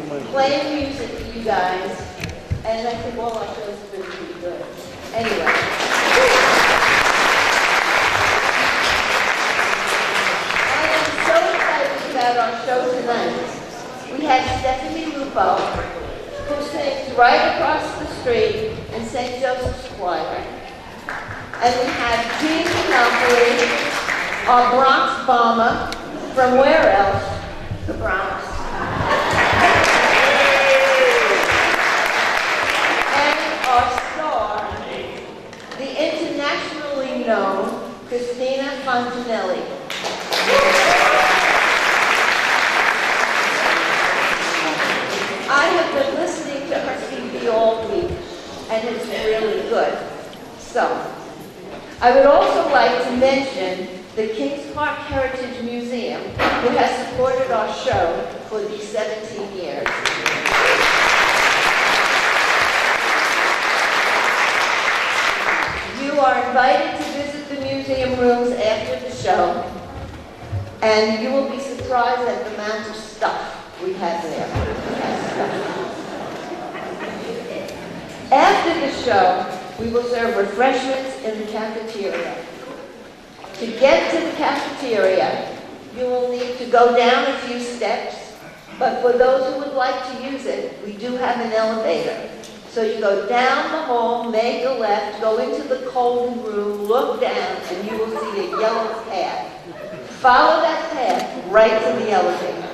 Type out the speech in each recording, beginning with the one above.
playing music for you guys, and I think all our shows have been pretty good. Anyway. I am so excited about our show tonight. We have Stephanie Lupo, who sings right across the street in St. Joseph's Choir. And we have Gene Monopoly, our Bronx bomber, from where else? The Bronx. And our star, the internationally known Christina Fontanelli. I have been listening to her CD all week, and it's really good. So, I would also like to mention the Kings Park Heritage Museum, who has supported our show for these 17 years. You are invited to visit the museum rooms after the show, and you will be surprised at the amount of stuff we have there. After the show, we will serve refreshments in the cafeteria. To get to the cafeteria, you will need to go down a few steps, but for those who would like to use it, we do have an elevator. So you go down the hall, make a left, go into the cold room, look down, and you will see a yellow path. Follow that path right to the elevator.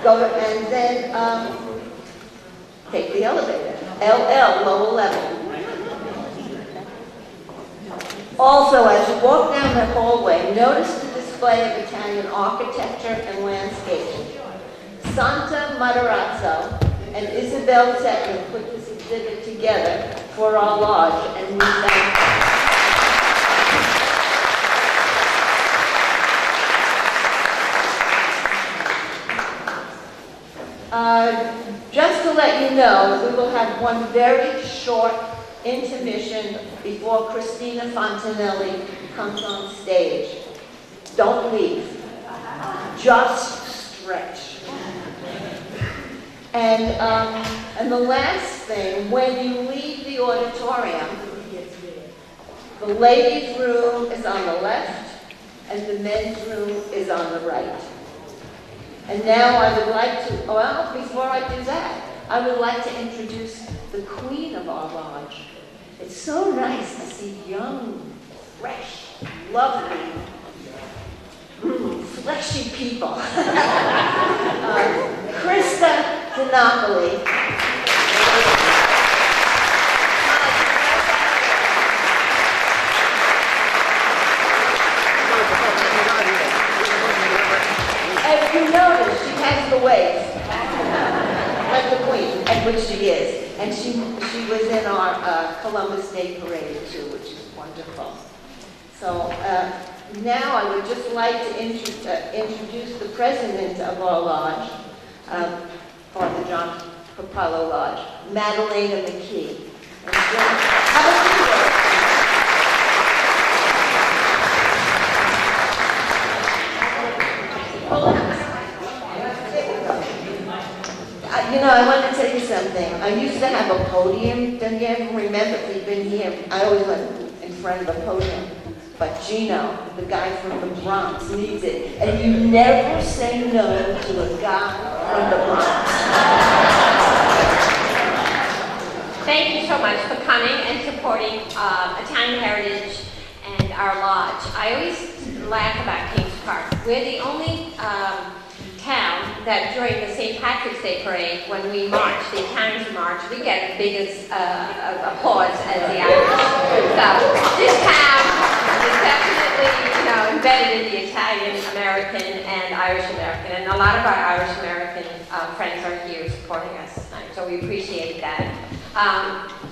Go and then take the elevator. LL, lower level. Also, as you walk down the hallway, notice the display of Italian architecture and landscaping. Santa Matarazzo and Isabel Setman put this exhibit together for our lodge, and we thank them. Just to let you know, we will have one very short intermission before Christina Fontanelli comes on stage. Don't leave. Just stretch. And the last thing, when you leave the auditorium, the ladies' room is on the left and the men's room is on the right. And now I would like to, well, before I do that, I would like to introduce the queen of our lodge. It's so nice to see young, fresh, lovely, fleshy people. Krista DiNapoli. If you notice, she has the waist, like the queen, and which she is. And she was in our Columbus Day Parade, too, which is wonderful. So now I would just like to introduce the president of our lodge, Father John Papallo Lodge, Madalena McKee. And how about you? You know, I want to tell you something. I used to have a podium. Don't you ever remember if you've been here? I always went in front of the podium. But Gino, the guy from the Bronx, needs it. And you never say no to a guy from the Bronx. Thank you so much for coming and supporting Italian Heritage and our lodge. I always laugh about Kings Park. We're the only town that during the St. Patrick's Day Parade, when we march, the Italians march, we get the biggest applause as the Irish. So this town is definitely, embedded in the Italian American and Irish American, and a lot of our Irish American friends are here supporting us tonight, so we appreciate that.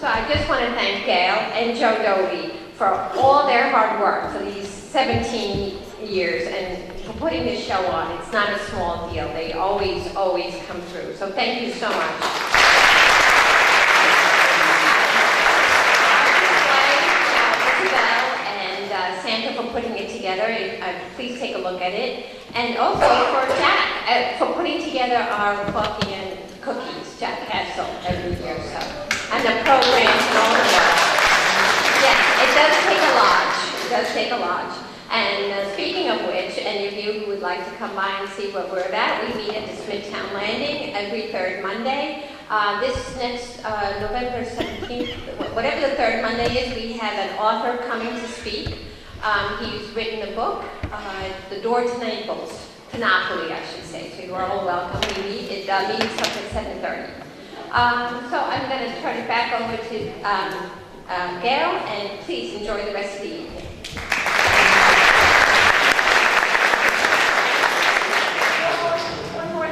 So I just want to thank Gail and Joe Doty for all their hard work for these 17 years and for putting this show on. It's not a small deal. They always come through. So thank you so much. Isabel and Santa for putting it together. Please take a look at it. And also for Jack for putting together our coffee and cookies, Jack Castle, every year. So, and the programs and all of that. Yes, it does take a lot. It does take a lot. And speaking of which, any of you who would like to come by and see what we're about, we meet at the Smithtown Landing every third Monday. This next November 17th, whatever the third Monday is, we have an author coming to speak. He's written a book, The Door to Naples, to Napoli, I should say. So you're all welcome. It meets up at 7:30. So I'm going to turn it back over to Gail, and please enjoy the rest of the evening.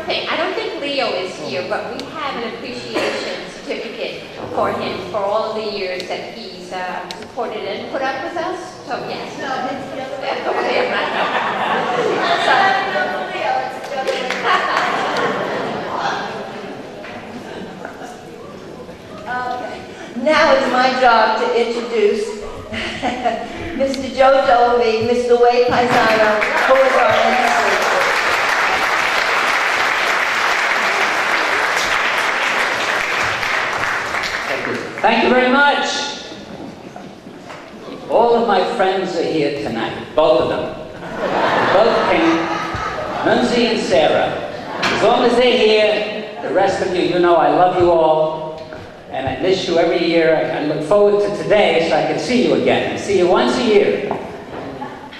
Thing. I don't think Leo is here, but we have an appreciation certificate for him for all of the years that he's supported and put up with us. So yes. No, it's the other way. Okay, Okay. Now it's my job to introduce Mr. Joe Dolby, Mr. Wade Paisano, who is our MC. Thank you very much. All of my friends are here tonight, both of them. They both came, Nunzi and Sarah. As long as they're here, the rest of you, you know I love you all, and I miss you every year. I look forward to today so I can see you again. I see you once a year,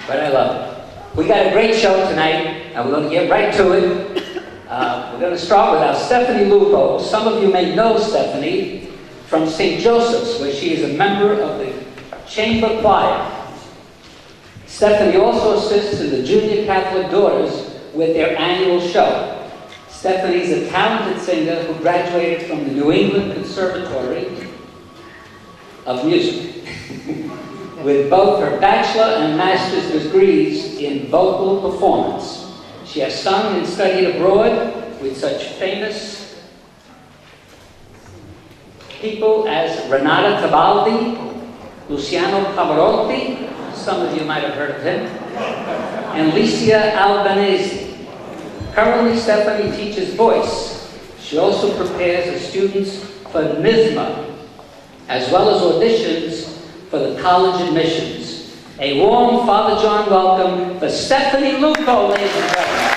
but I love you. We got a great show tonight, and we're going to get right to it. We're going to start with our Stephanie Lupo. Some of you may know Stephanie from St. Joseph's, where she is a member of the chamber choir. Stephanie also assists in the Junior Catholic Daughters with their annual show. Stephanie is a talented singer who graduated from the New England Conservatory of Music with both her bachelor and master's degrees in vocal performance. She has sung and studied abroad with such famous people as Renata Tebaldi, Luciano Pavarotti, some of you might have heard of him, and Licia Albanese. Currently, Stephanie teaches voice. She also prepares the students for NISMA, as well as auditions for the college admissions. A warm Father John welcome for Stephanie Lupo, ladies and gentlemen.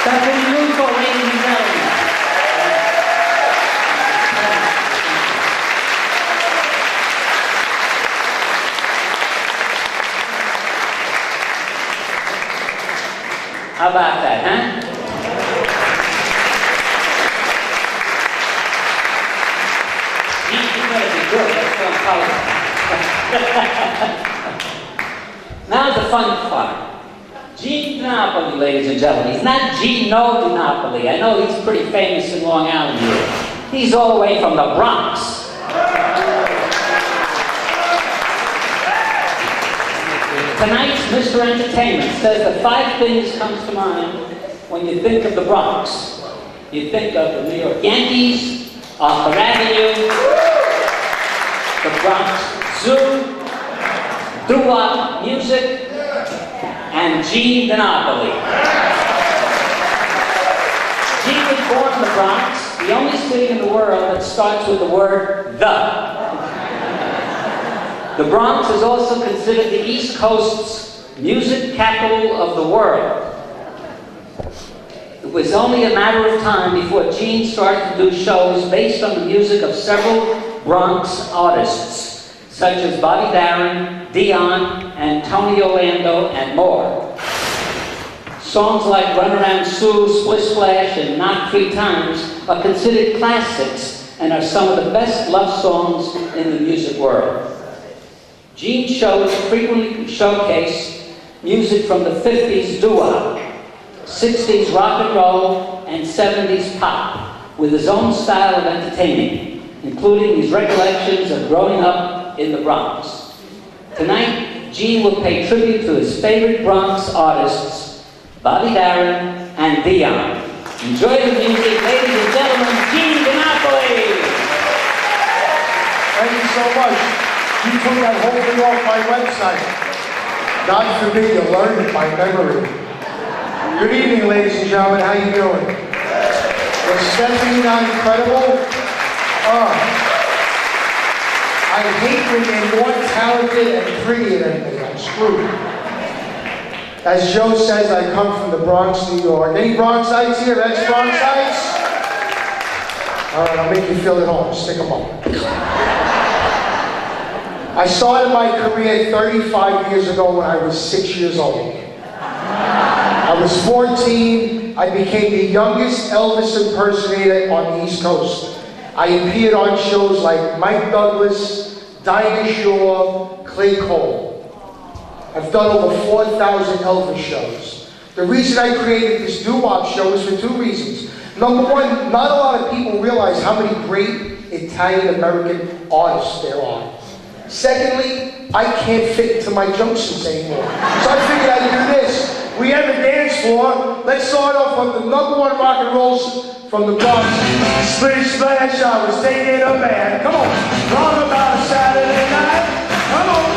That's what you look for, ladies and gentlemen. How about that, huh? You're going to be good. That's what I'm calling. Now the fun part. Gene DiNapoli, ladies and gentlemen. He's not Gino DiNapoli. I know he's pretty famous in Long Island here. He's all the way from the Bronx. Tonight's Mr. Entertainment says the 5 things comes to mind when you think of the Bronx. You think of the New York Yankees, Arthur Avenue, the Bronx Zoo, doo-wop music, and Gene DiNapoli. Gene was born in the Bronx, the only city in the world that starts with the word the. The Bronx is also considered the East Coast's music capital of the world. It was only a matter of time before Gene started to do shows based on the music of several Bronx artists, such as Bobby Darin, Dion, and Tony Orlando, and more. Songs like Run Around Sue, Splish Splash, and Knock 3 Times are considered classics and are some of the best love songs in the music world. Gene's shows frequently showcase music from the 50s doo-wop, 60s rock and roll, and 70s pop, with his own style of entertaining, including his recollections of growing up in the Bronx. Tonight, Gene will pay tribute to his favorite Bronx artists, Bobby Darin and Dion. Enjoy the music, ladies and gentlemen, Gene DiNapoli! Thank you so much. You took that whole thing off my website. God forbid you learned it by memory. Good evening, ladies and gentlemen. How you doing? Was Stephanie not incredible? I hate when they're more talented and pretty than me. I'm screwed. As Joe says, I come from the Bronx, New York. Any Bronxites here? That's Bronxites? All right, I'll make you feel at home. Stick them up. I started my career 35 years ago when I was 6 years old. I was 14. I became the youngest Elvis impersonator on the East Coast. I appeared on shows like Mike Douglas, Dinah Shore, Clay Cole. I've done over 4,000 Elvis shows. The reason I created this doo-wop show is for 2 reasons. Number one, not a lot of people realize how many great Italian-American artists there are. Secondly, I can't fit into my jumpsuits anymore. So I figured I'd do this. We have a dance floor. Let's start off with the #1 rock and roll from the Bronx. Splish Splash, I was taking a bath. Come on. Wrong about a Saturday night. Come on.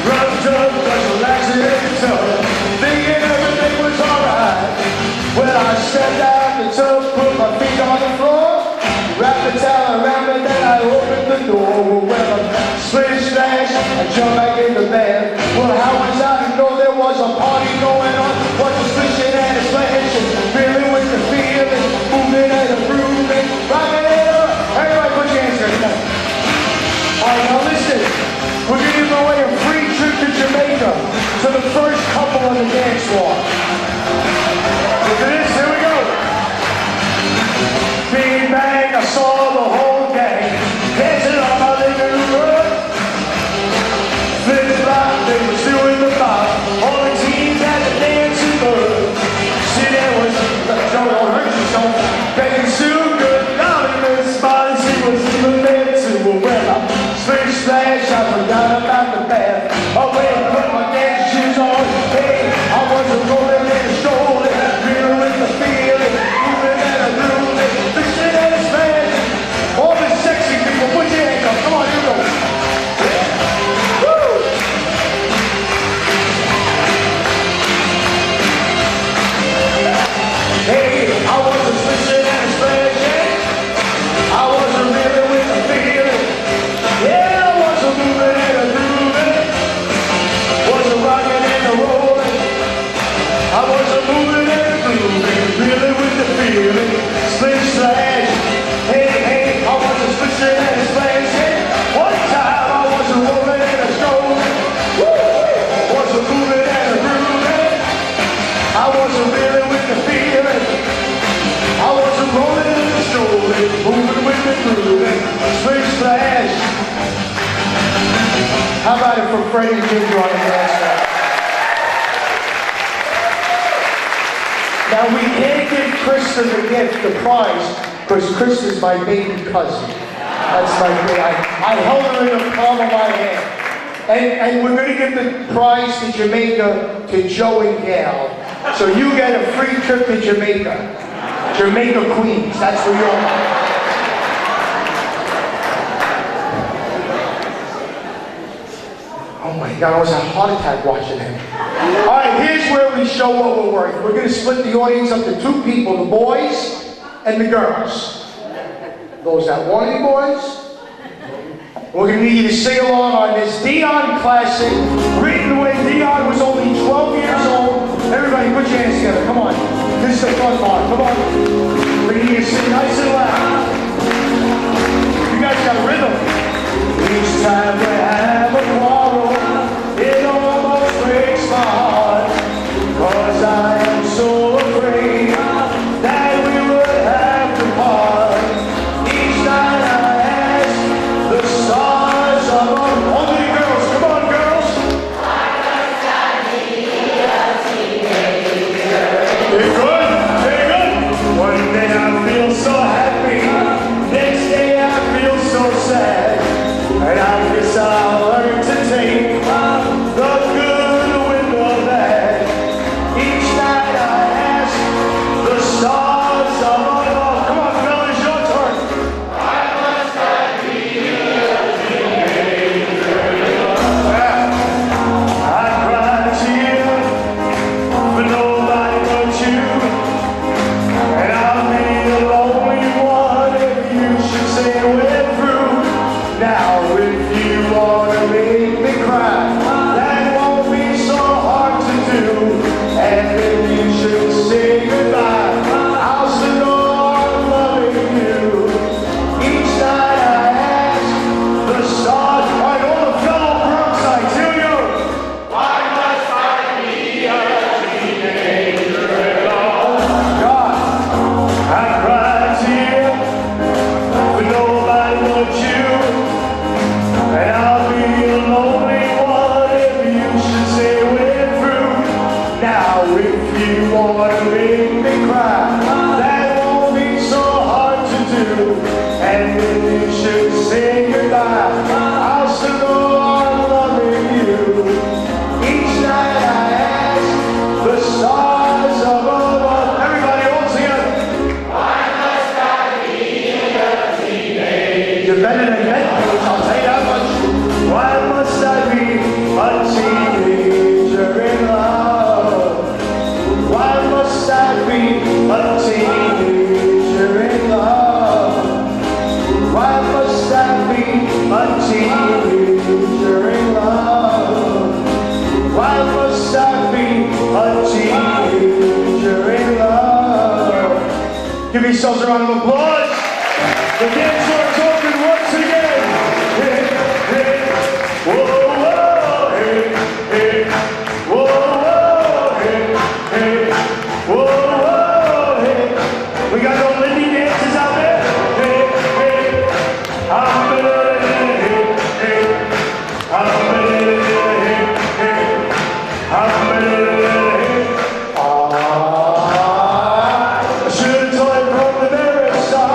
Rub tub, just relaxing in the tub. Thinking everything was alright. When I sat down in the tub, put my feet on the floor. Wrapped the towel around me, then I opened the door. Well, splish splash, I jumped back in the bed. Well, how was I to know there was a party going on? Was a splishing and a splashing, feeling with the feeling, moving and a grooving, rocking it up. Everybody put your hands together. All right, now listen. We're giving away a free trip to Jamaica to the first couple on the dance floor. Look at this, here we go. Big bang, I saw the whole gang dancing on my living room. Flip-flop, they was doing the bop. All the teens had the dancing bug. See, there was Joe, don't hurt yourself. Begging Sue, good golly, Miss Molly, she was even there too. Well, I splish splash, I forgot about the bath. Oh, wait, I put my dance shoes on. Hey, I Fred and Ginger on the dance floor. Now, we can't give Krista the gift, the prize, because Krista's my baby cousin. That's my thing. I held her in the palm of my hand. And we're going to give the prize to Jamaica to Joe and Gail. So you get a free trip to Jamaica. Jamaica Queens. That's where you're. Oh my God, I was a heart attack watching him. All right, here's where we show what we're worth. We're going to split the audience up to two people, the boys and the girls. Those that want any boys? We're going to need you to sing along on this Dion classic, written when Dion was only 12 years old. Everybody put your hands together, come on. This is the fun part, come on. We're going to need you to sing nice and loud. You guys got rhythm. Each time we have a quarrel, it almost breaks my heart, 'cause I am so afraid that we would have to part. Each night I ask the stars above. All the girls, come on girls. Why must I be a teenager? They're good, they're good. One day I feel so happy, next day I feel so sad. And I guess I'll learn to take the good with the bad. Each night I ask the stars above. Come on, fellas, your turn. Why must I be a teenager? I cry tears for nobody but you, and I'll be the lonely one if you should say we're through. Now if you wanna make me cry, that won't be so hard to do. And if you should say goodbye, I'll still go on loving you. Each night I ask the stars. All right, all the fellow Bronxites, here we go. Why must I be a teenager? Oh God, I cry tears for nobody but you. And I'll be the lonely one if you should say we're through. Now if you wanna make me cry, that won't be so hard to do. And if you should say goodbye, I'll still go on loving you. Each night I ask the stars above. Everybody all together. Why must I be a teenager? You're better than bedposts, I'll tell you that much. Why must I be a teenager in love? Why must I be a teenager in love? Why must I be a teenager in love? Why must I be a teenager in love? Give yourselves a round of applause. The dance floor's open once again. Hey, hey, whoa, whoa, hey, hey, whoa, whoa, hey, hey, whoa, whoa, hey. We got no Lindy dances out there. Hey, hey, I'm gonna, hey, hey, I'm gonna, hey, hey, I'm gonna, hey. I should have told you from the very start.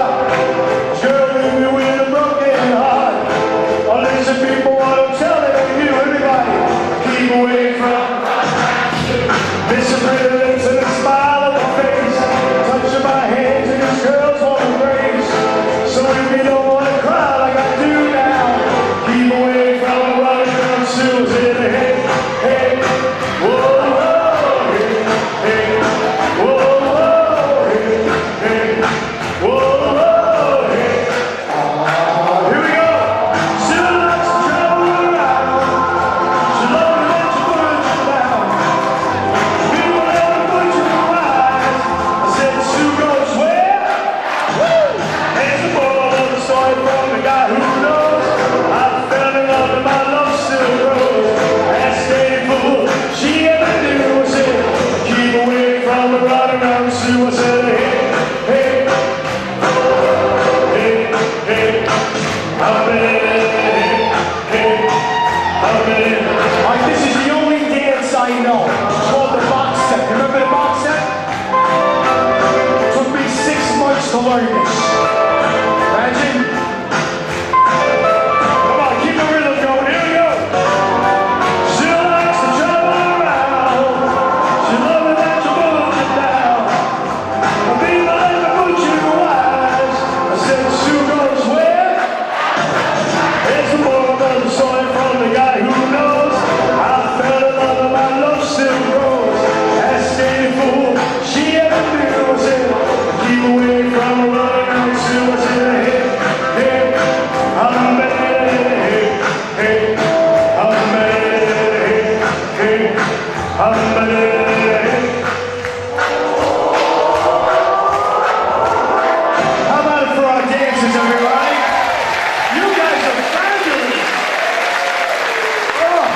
already know. It's called the box set. Remember the box set? It took me 6 months to learn this. Imagine. Come on, keep the rhythm going. Here we go. She likes to travel around. She loves it that you move it down. I'll be like the butcher wise. I said, shoe goes where? It's the moral of the story from the guy who knows. I fell in love and my love still grows. Ask any fool, she ever knew was it. Keep away from her running out, see what's in her head. Hey, I'm bad, hey, hey, I'm bad, hey, hey, I'm bad, hey. How about it for our dancers, everybody? You guys are fabulous. Oh,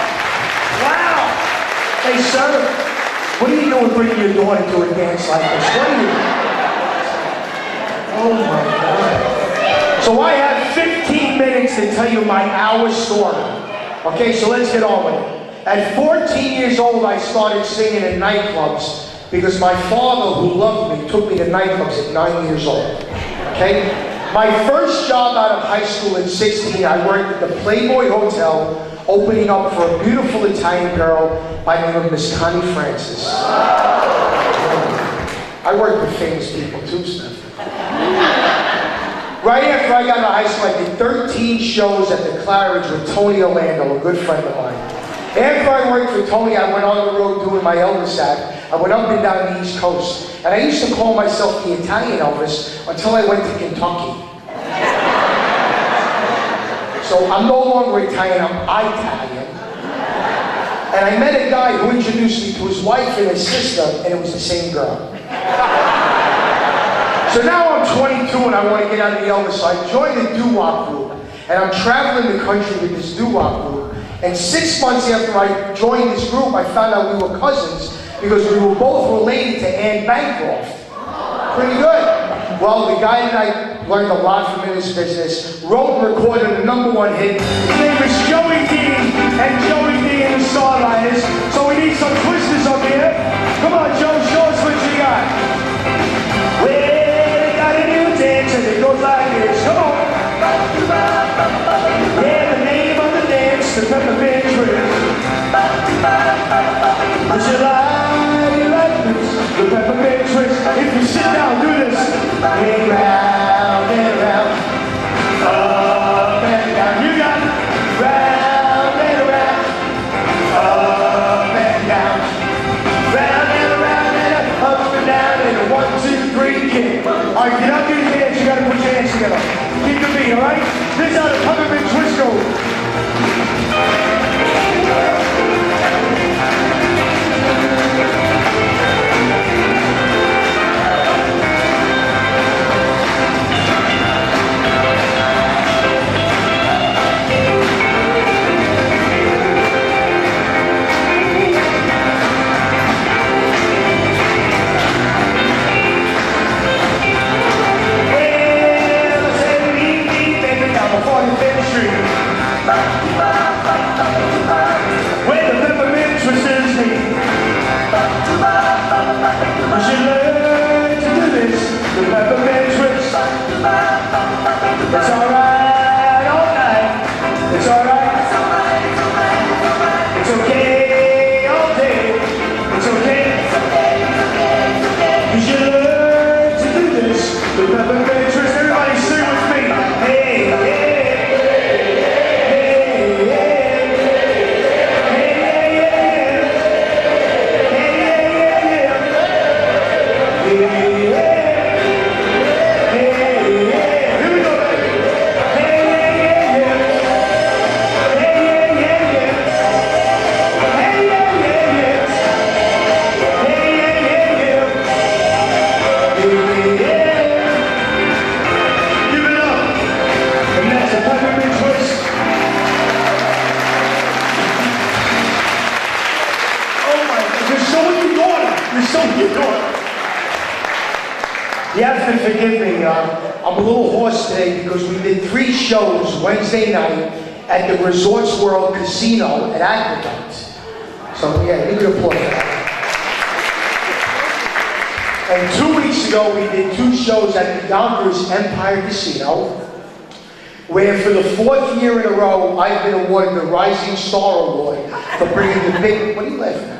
wow. Hey, sir, what are you doing bringing your daughter to a dance like this? What are you? Oh, my God. So I have 15 minutes to tell you my hour story. Okay, so let's get on with it. At 14 years old, I started singing in nightclubs because my father, who loved me, took me to nightclubs at 9 years old. Okay? My first job out of high school at 16, I worked at the Playboy Hotel, opening up for a beautiful Italian girl by the name of Miss Connie Francis. I worked with famous people too, Steph. Right after I got out of high school, I did 13 shows at the Claridge with Tony Orlando, a good friend of mine. After I worked for Tony, I went on the road doing my Elvis act. I went up and down the East Coast. And I used to call myself the Italian Elvis until I went to Kentucky. So I'm no longer Italian, I'm Italian. And I met a guy who introduced me to his wife and his sister, and it was the same girl. So now I'm 22 and I want to get out of the Elvis, so I joined the doo-wop group. And I'm traveling the country with this doo-wop group. And 6 months after I joined this group, I found out we were cousins because we were both related to Anne Bancroft. Pretty good. Well, the guy that I learned a lot from in this business wrote and recorded a #1 hit. His name is Joey D, and Joey D and the Starlighters. So we need some twisters up here. Come on, Joe, show us what you got. Well, they got a new dance and it goes like this. Come on. Yeah, the name of the dance, the peppermint twist. Would you like this? The peppermint twist. If you sit down, do this. And round and round. Up and down. You got it. Round and round. Up and down. Round and round and up and down. And a 1, 2, 3, kick. Alright, get up in your hands. You gotta put your hands together. Keep the beat, alright? This is how the peppermint twist goes. You have to forgive me, I'm a little hoarse today because we did 3 shows Wednesday night at the Resorts World Casino at Aqueduct. So yeah, give it applause for that. And 2 weeks ago, we did 2 shows at the Yonkers Empire Casino, where for the 4th year in a row, I've been awarded the Rising Star Award for bringing the big, what are you laughing at?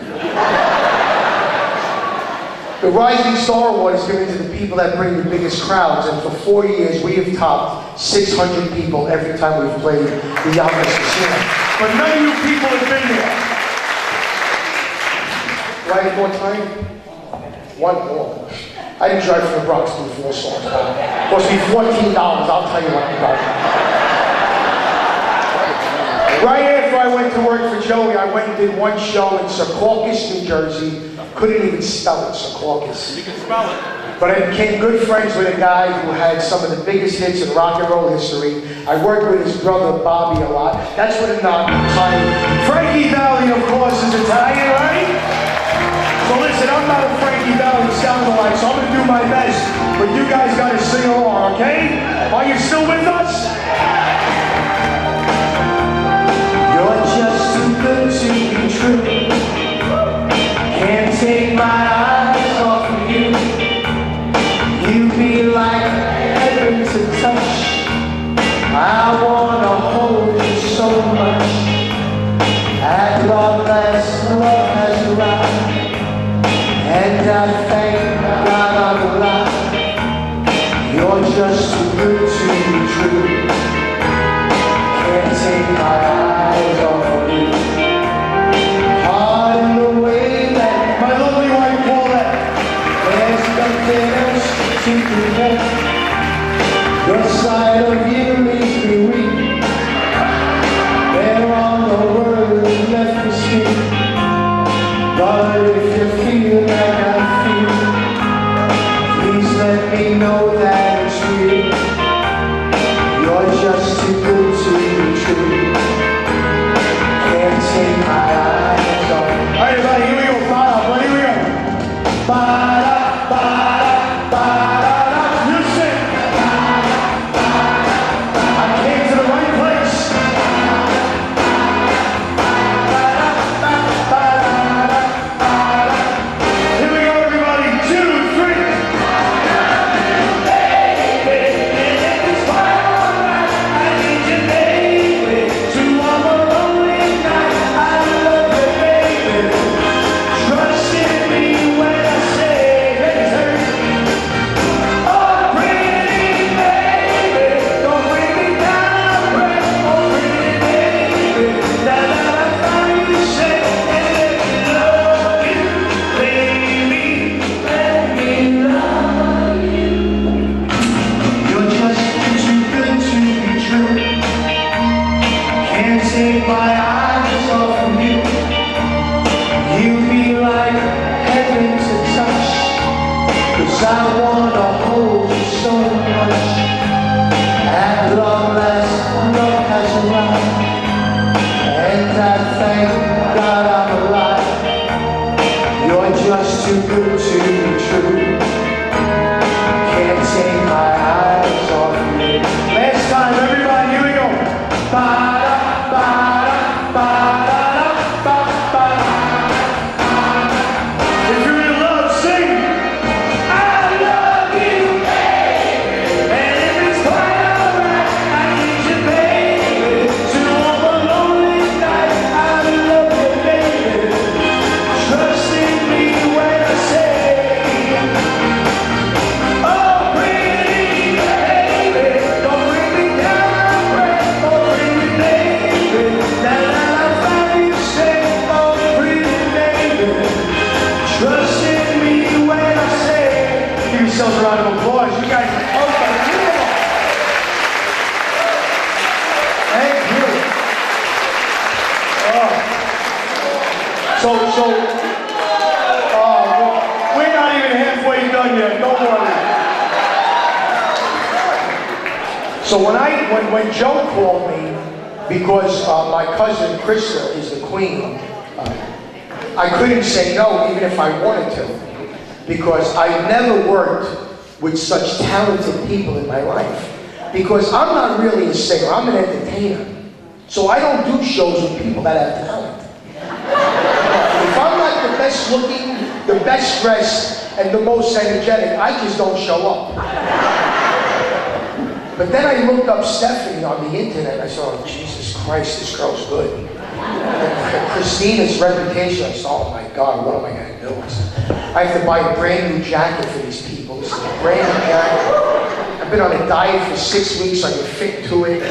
The Rising Star Award is given to the people that bring the biggest crowds, and for 4 years, we have topped 600 people every time we've played the Yonkers Casino. But none of you people have been there. Do I have more time? One more. I didn't drive from the Bronx to the 4 songs. It cost me $14. I'll tell you what I'm about. Right after I went to work for Joey, I went and did 1 show in Secaucus, New Jersey. Couldn't even spell it, Secaucus. You can spell it. But I became good friends with a guy who had some of the biggest hits in rock and roll history. I worked with his brother Bobby a lot. That's what a knock time. Frankie Valli, of course, is Italian, right? So listen, I'm not a Frankie Valli sound-alike, so I'm going to do my best. But you guys got to sing along, okay? Are you still with us? You're just too good to be true. Can't take my eyes off of you. You be like heaven to touch. I wanna hold you so much. At long last, love has arrived, and I thank God I'm alive. You're just too good to be true. Can't take my eyes off of you. Hard in the way that my lovely wife Paulette, there's nothing else to prevent. The sight of you leaves me weak. There are no words left to speak. But if you feel like I feel, please let me know that it's real. You're just too good to be true. Can't take my eyes off. All right, everybody, here we go. Ba-da, here we go. Ba-da, ba-da, ba-da, you sing. I came to the right place. Here we go, everybody. 2, 3. Baby, it's fine, alright. I need you, baby. To all the lonely night. I love you, baby. Trust in me when I say, hey, oh, pretty baby, don't bring me down, pray. Oh, pretty baby, that I find you say, and let me love you, baby, let me love you. You're just too good to be true. Can't take my eyes off of you. You be like heaven to touch. 'Cause I wanna hold you so much. At long last, love has arrived, and I thank God I'm alive. You're just too good to be true. Can't take my eyes off you. Last time, everybody, here we go. Ba-da, ba-da, ba-da, ba-da. If you're in love, sing. I love you, baby. And if it's quite alright, I need you, baby. To all the lonely night, I love you, baby. Trust in me when I say, oh, pretty baby, don't bring me down, I pray. Oh, pretty baby, that I find you say, oh, pretty baby. Trust in me when I say. Give yourselves a round of applause. You guys are unbelievable. Thank you. We're not even halfway done yet. Don't worry. So when Joe called me, because my cousin Krista is the queen, I couldn't say no even if I wanted to, because I never worked with such talented people in my life. Because I'm not really a singer, I'm an entertainer. So I don't do shows with people that have talent. best looking, the best dressed, and the most energetic. I just don't show up. But then I looked up Stephanie on the internet, and I saw, oh, Jesus Christ, this girl's good. And Christina's reputation, I saw, oh my God, what am I going to do? I have to buy a brand new jacket for these people. This is a brand new jacket. I've been on a diet for 6 weeks, so I can fit to it.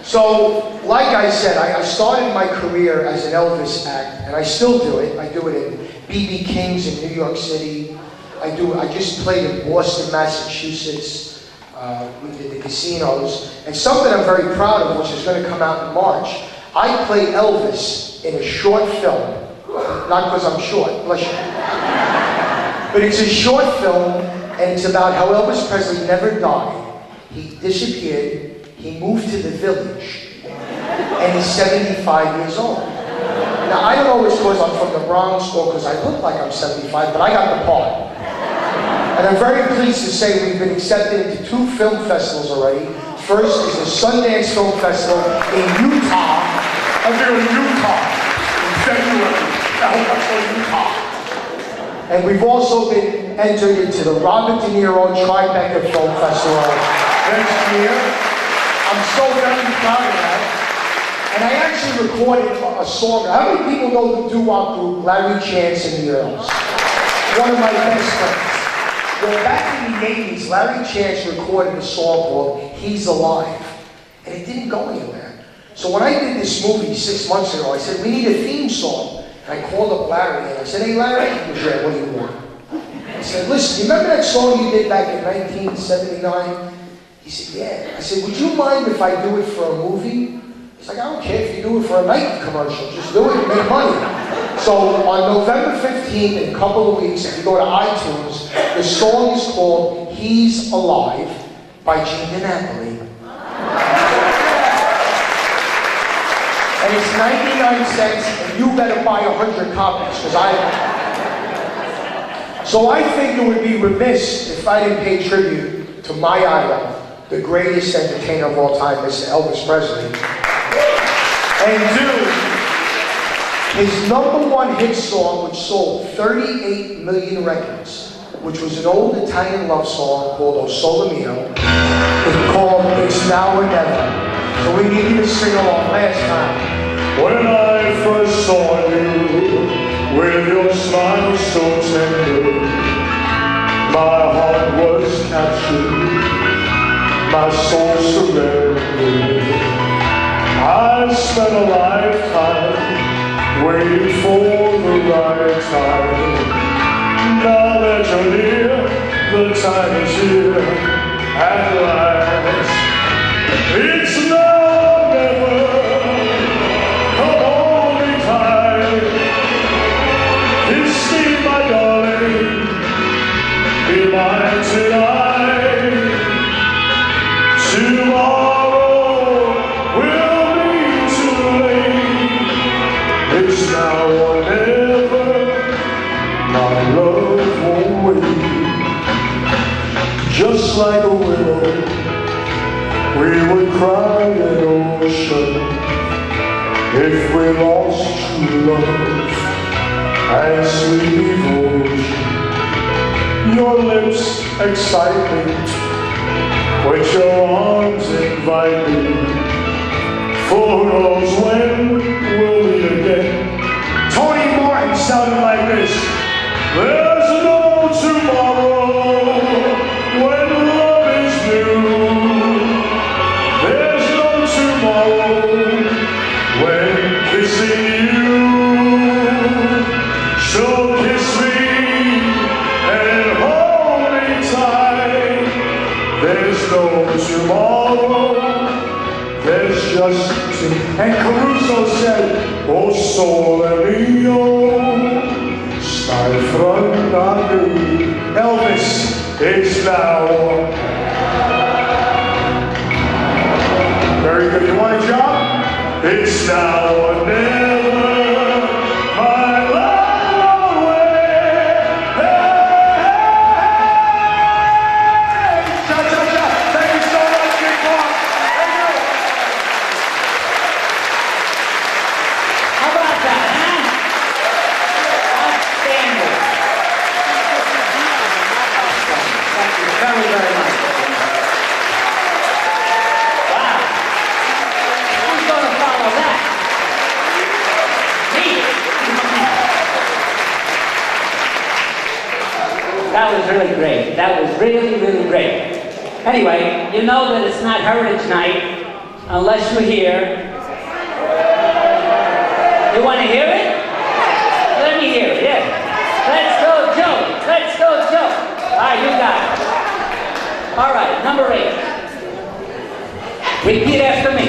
So, like I said, I started my career as an Elvis act, and I still do it. I do it in B.B. King's in New York City. I just played in Boston, Massachusetts. We did the casinos. And something I'm very proud of, which is going to come out in March, I play Elvis in a short film. Not because I'm short, bless you. But it's a short film, and it's about how Elvis Presley never died. He disappeared. He moved to the village, and he's 75 years old. Now, I don't know if it's because I'm from the Bronx or because I look like I'm 75, but I got the part. And I'm very pleased to say we've been accepted into 2 film festivals already. First is the Sundance Film Festival in Utah. I'm here in Utah in February. I hope I'm from Utah. And we've also been entered into the Robert De Niro Tribeca Film Festival next year. I'm so very proud of that. And I actually recorded a song. How many people know the doo-wop group Larry Chance and the Earls? One of my best friends. Well, back in the 80s, Larry Chance recorded a song called He's Alive. And it didn't go anywhere. So when I did this movie 6 months ago, I said, we need a theme song. And I called up Larry and I said, hey Larry, he goes, yeah, what do you want? I said, listen, you remember that song you did back in 1979? He said, yeah. I said, would you mind if I do it for a movie? He's like, I don't care if you do it for a Nike commercial. Just do it and make money. So on November 15th, in a couple of weeks, if you go to iTunes, the song is called He's Alive by Gene DiNapoli. And it's 99 cents, and you better buy 100 copies, because So I think it would be remiss if I didn't pay tribute to my idol, the greatest entertainer of all time, Mr. Elvis Presley. And dude, his #1 hit song, which sold 38 million records, which was an old Italian love song called O Sole Mio, is called It's Now or Never. So we need you to sing along last time. When I first saw you, with your smile so tender, my heart was captured, my soul surrendered. I spent a lifetime waiting for the right time. Now that you're near, the time is here at last. It's now or never. Come on, be tight. Kiss me, my darling. Be mine tonight. Tomorrow will be too late. It's now or never. My love won't wait. Just like a willow, we would cry an ocean if we lost true love and sweet devotion. Your lips excite me, with your arms invite me. For who knows when we'll meet again. Tony Martin sounded like this. There's no tomorrow when love is new. There's no tomorrow when kissing you. So kiss me and hold me tight. There's no tomorrow. There's just today. And Caruso said, O sole mio, stai fronte a me. Elvis, It's now. very good. You want a job? It's now or never. My love away. Hey, cha cha cha. Thank you so much, Big Boss. Thank you. How about that, huh? That was really great. That was really, really great. Anyway, you know that it's not Heritage Night unless you're here. You want to hear it? Let me hear it, yeah. Let's go, Joe. Let's go, Joe. All right, you got it. All right, number 8. Repeat after me.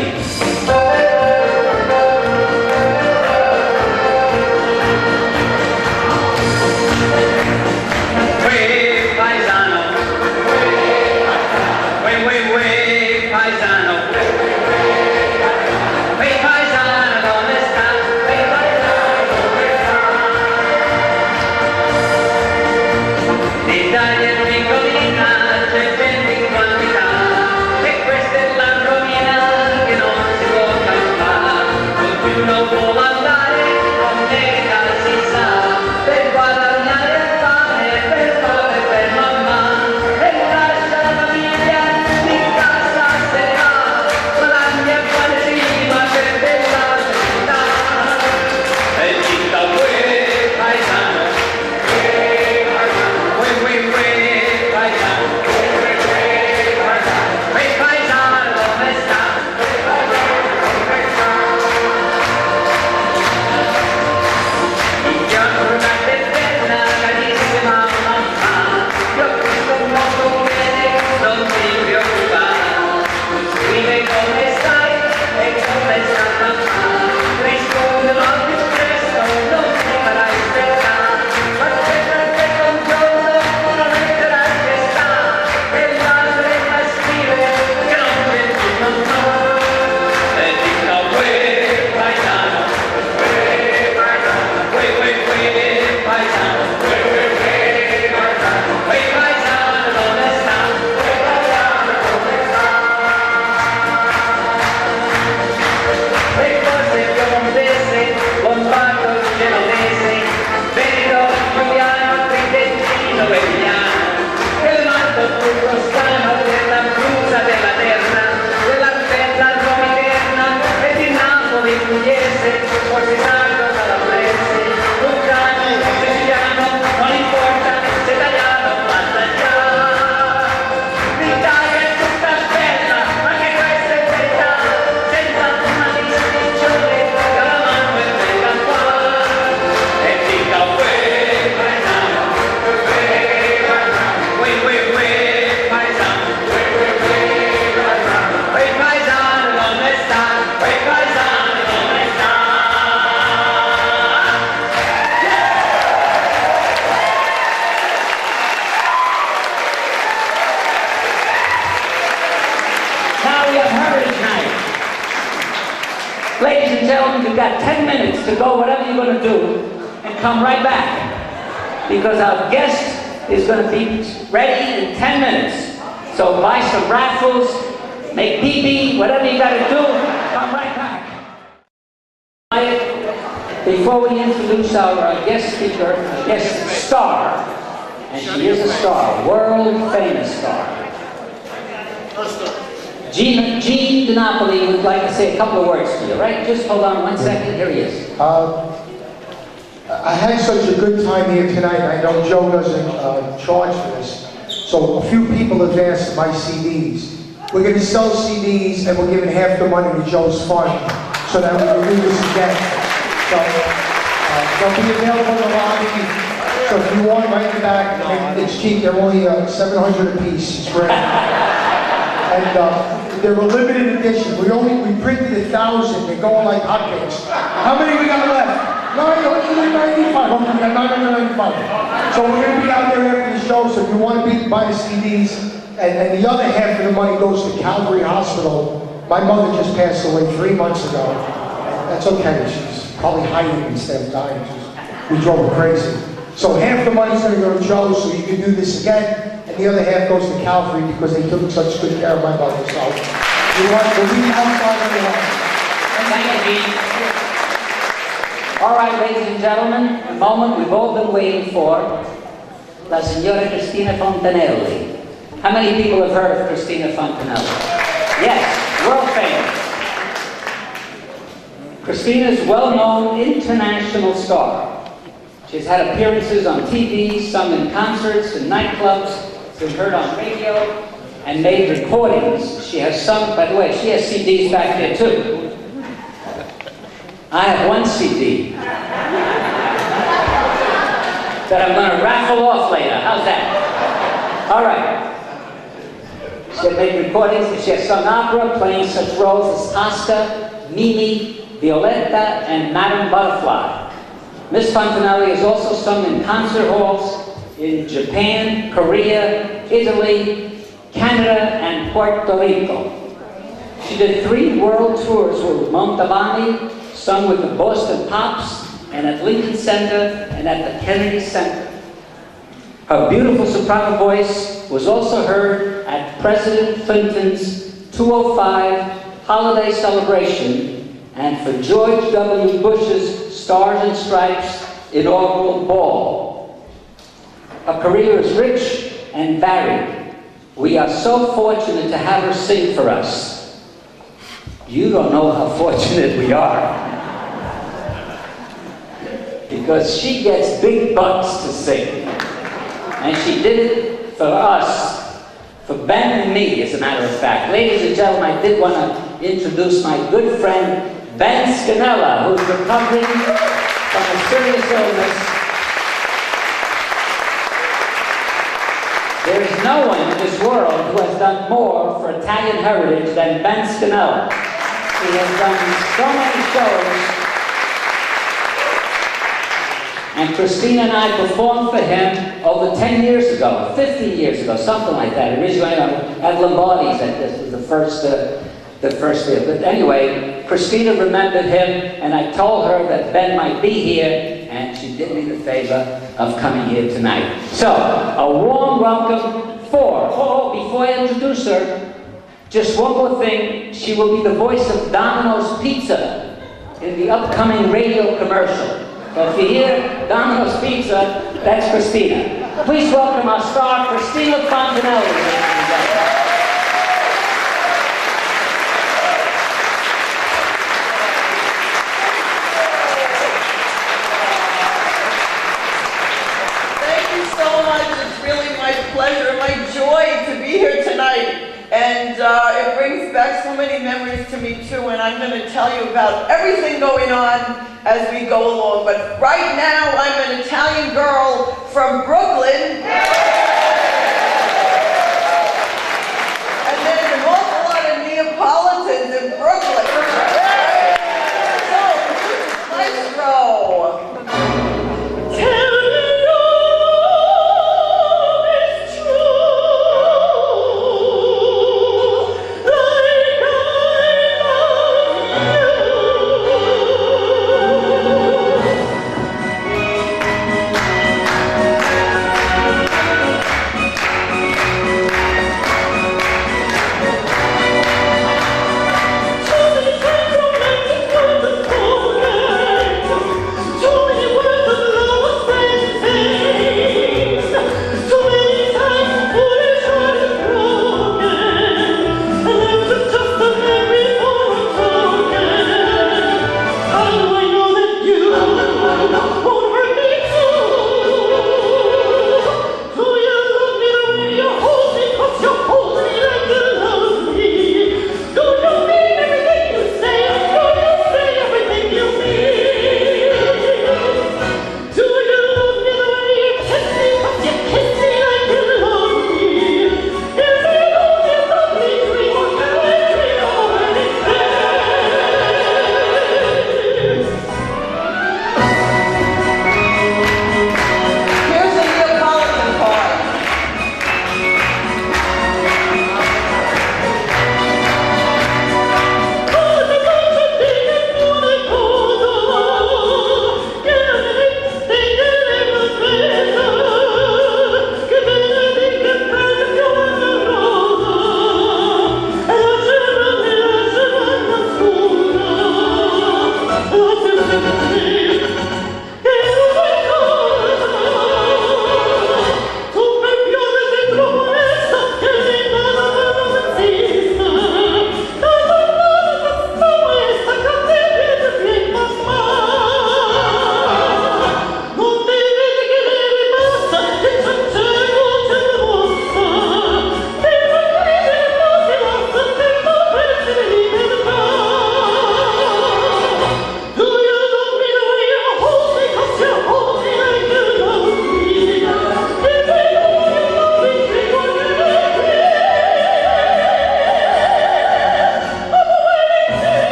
Ladies and gentlemen, you've got 10 minutes to go whatever you're going to do and come right back. Because our guest is going to be ready in 10 minutes. So buy some raffles, make pee-pee, whatever you got to do, come right back. Before we introduce our guest speaker, guest star, and she is a star, world famous star. Gene DiNapoli would like to say a couple of words to you, right? Just hold on 1 second, here he is. I had such a good time here tonight. I know Joe doesn't charge for this. So a few people have asked my CDs. We're going to sell CDs and we're giving half the money to Joe's fund so that we can do this again. So they'll be available in the lobby. So if you want, right in the back, it's cheap. They're only 700 a piece. It's great. And they're a limited edition. We printed 1,000. They're going like hotcakes. How many we got left? 995. We got 995. So we're going to be out there after the show. So if you want to buy the CDs, and the other half of the money goes to Calvary Hospital. My mother just passed away 3 months ago. That's okay. She's probably hiding instead of dying. We drove her crazy. So half the money's going to go to Joe, so you can do this again. And the other half goes to Calvary because they took such good care of my mother. So we want to leave outside of the line. Thank you, Gene. All right, ladies and gentlemen, a moment we've all been waiting for. La signora Cristina Fontanelli. How many people have heard of Cristina Fontanelli? Yes, world famous. Christina's well-known international star. She's had appearances on TV, sung in concerts and nightclubs, been heard on radio, and made recordings. She has sung, by the way, she has CDs back there too. I have one CD that I'm going to raffle off later. How's that? All right. She has made recordings, and she has sung opera, playing such roles as Tosca, Mimi, Violetta, and Madame Butterfly. Miss Fontanelli has also sung in concert halls in Japan, Korea, Italy, Canada, and Puerto Rico. She did 3 world tours with Montalbani, sung with the Boston Pops, and at Lincoln Center, and at the Kennedy Center. Her beautiful soprano voice was also heard at President Clinton's 205 holiday celebration and for George W. Bush's Stars and Stripes inaugural ball. Her career is rich and varied. We are so fortunate to have her sing for us. You don't know how fortunate we are. Because she gets big bucks to sing. And she did it for us, for Ben and me, as a matter of fact. Ladies and gentlemen, I did want to introduce my good friend, Ben Scannella, who's recovering from a serious illness. There is no one in this world who has done more for Italian heritage than Ben Scannella. He has done so many shows. And Christina and I performed for him over 10 years ago, 15 years ago, something like that. Originally at Lombardi's, this was the first year. But anyway, Christina remembered him, and I told her that Ben might be here, and she did me the favor of coming here tonight. So, a warm welcome before I introduce her, just one more thing. She will be the voice of Domino's Pizza in the upcoming radio commercial. So if you hear Domino's Pizza, that's Christina. Please welcome our star, Christina Fontanelli. Pleasure, my joy to be here tonight, and it brings back so many memories to me too, and I'm going to tell you about everything going on as we go along. But right now I'm an Italian girl from Brooklyn, and there's an awful lot of Neapolitans in Brooklyn. So, maestro.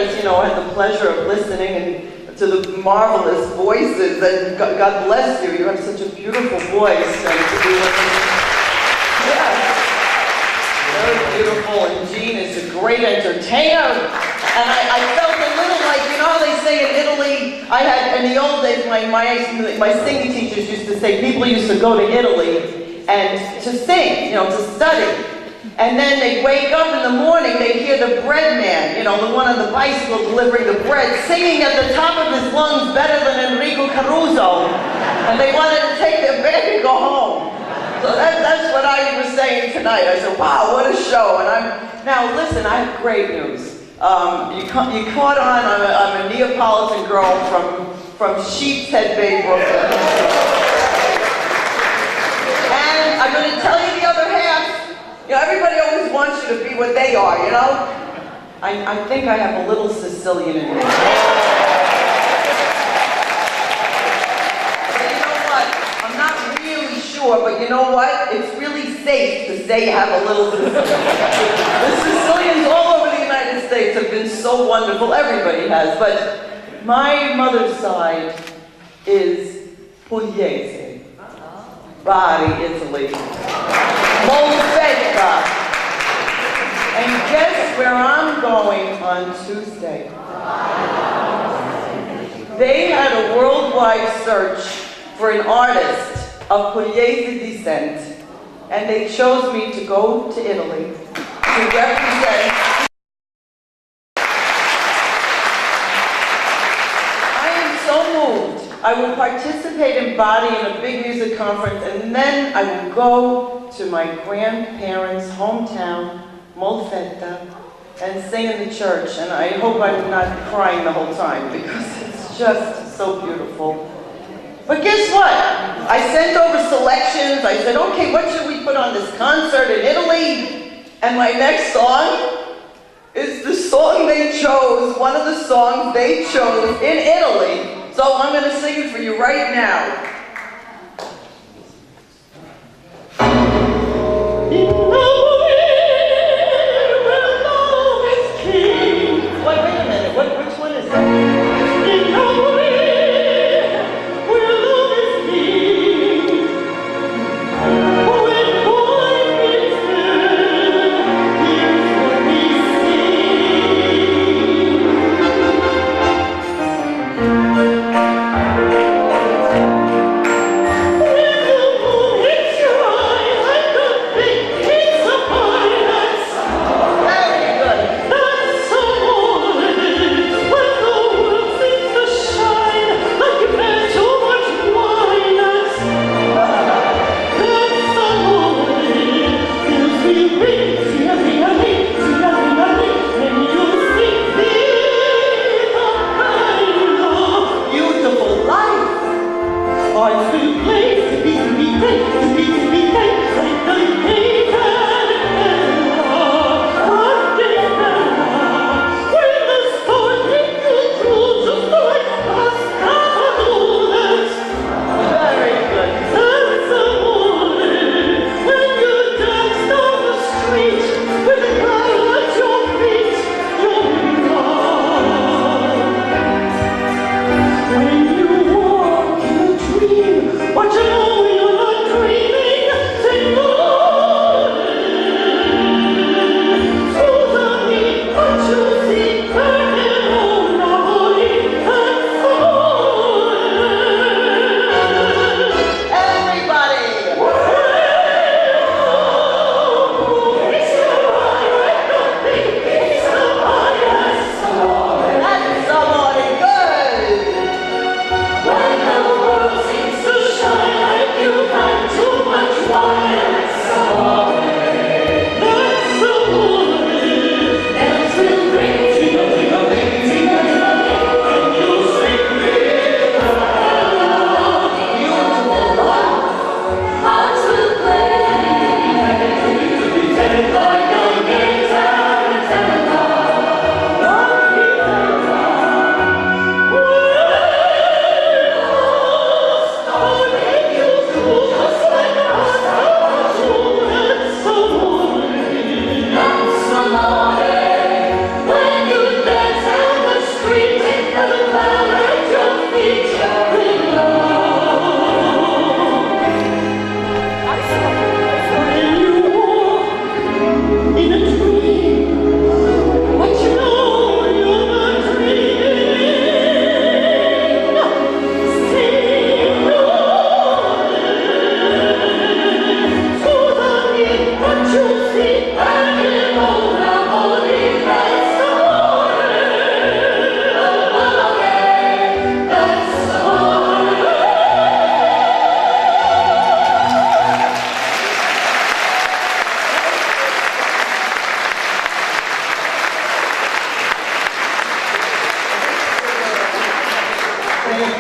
just, had the pleasure of listening and to the marvelous voices, and God bless you. You have such a beautiful voice, and to be listening. Yes, very beautiful, and Jean is a great entertainer. And I felt a little like, how they say in Italy, in the old days, my singing teachers used to say people used to go to Italy and to sing, to study. And then they'd wake up in the morning, they'd hear the bread man, the one on the bicycle delivering the bread, singing at the top of his lungs better than Enrico Caruso. And they wanted to take their bag and go home. So that's what I was saying tonight. I said, wow, what a show. And now listen, I have great news. You caught on, I'm a Neapolitan girl from Sheepshead Bay, Brooklyn. And I'm going to tell you the other half. Everybody always wants you to be what they are, I think I have a little Sicilian in me. But you know what? I'm not really sure, but you know what? It's really safe to say you have a little Sicilian. The Sicilians all over the United States have been so wonderful. Everybody has, but my mother's side is Pugliese, Bari, Italy. Molfetta. And guess where I'm going on Tuesday? They had a worldwide search for an artist of Pugliese descent, and they chose me to go to Italy to represent. I am so moved. I will participate in Bari in a big music conference, and then I will go to my grandparents' hometown, Molfetta, and sing in the church. And I hope I'm not crying the whole time, because it's just so beautiful. But guess what? I sent over selections. I said, okay, what should we put on this concert in Italy? And my next song is the song they chose, one of the songs they chose in Italy. So I'm going to sing it for you right now. Wait a minute, which one is that?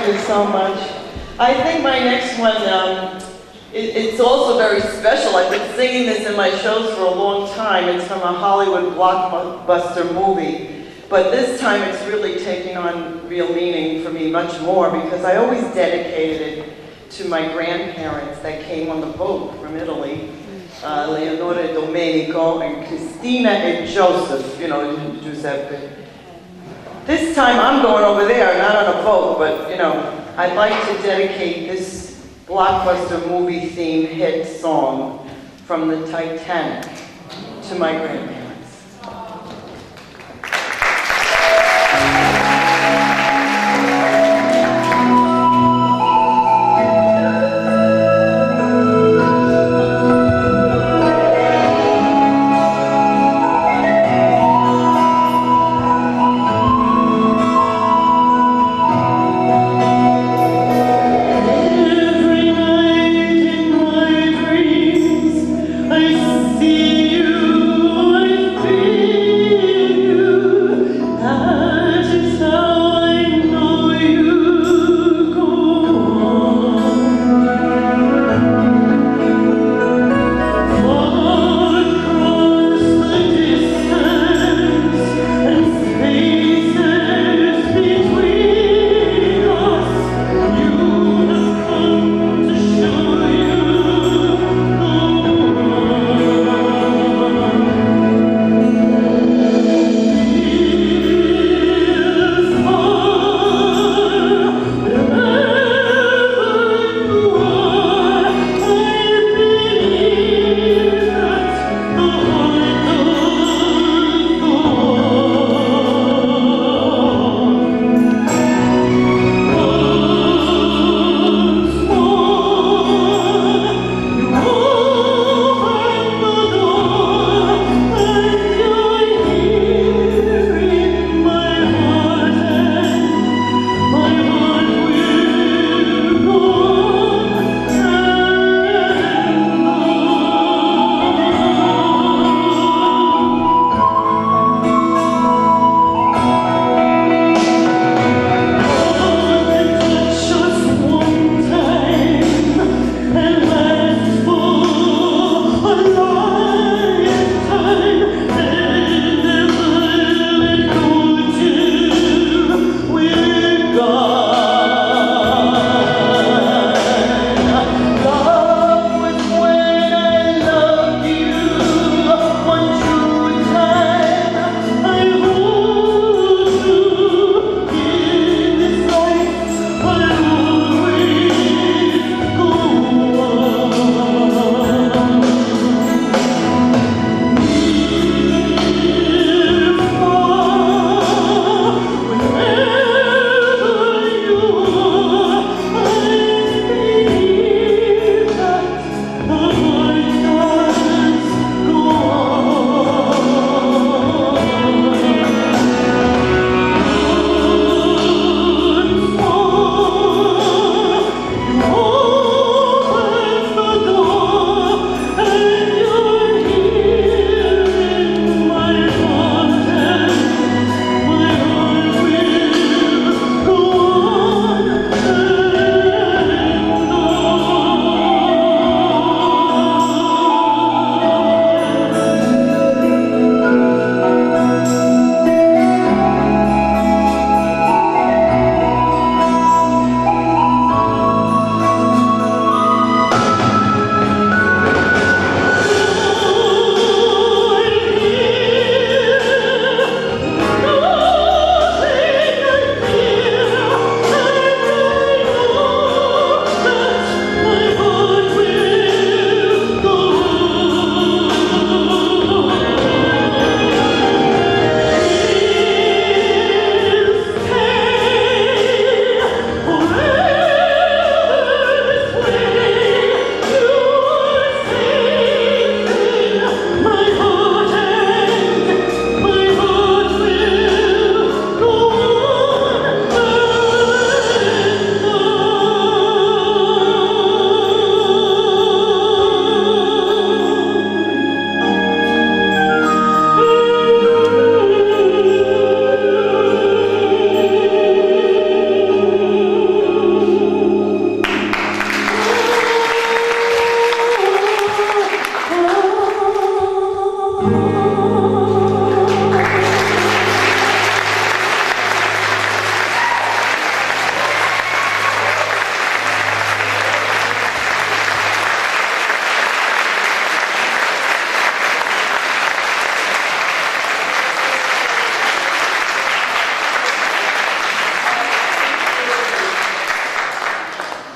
you so much. I think my next one, it's also very special. I've been singing this in my shows for a long time. It's from a Hollywood blockbuster movie. But this time it's really taking on real meaning for me much more because I always dedicated it to my grandparents that came on the boat from Italy. Leonora e Domenico and Cristina and Joseph, you know, Giuseppe. This time I'm going over there, not on a boat, but, you know, I'd like to dedicate this blockbuster movie theme hit song from the Titanic to my grandparents. I see you.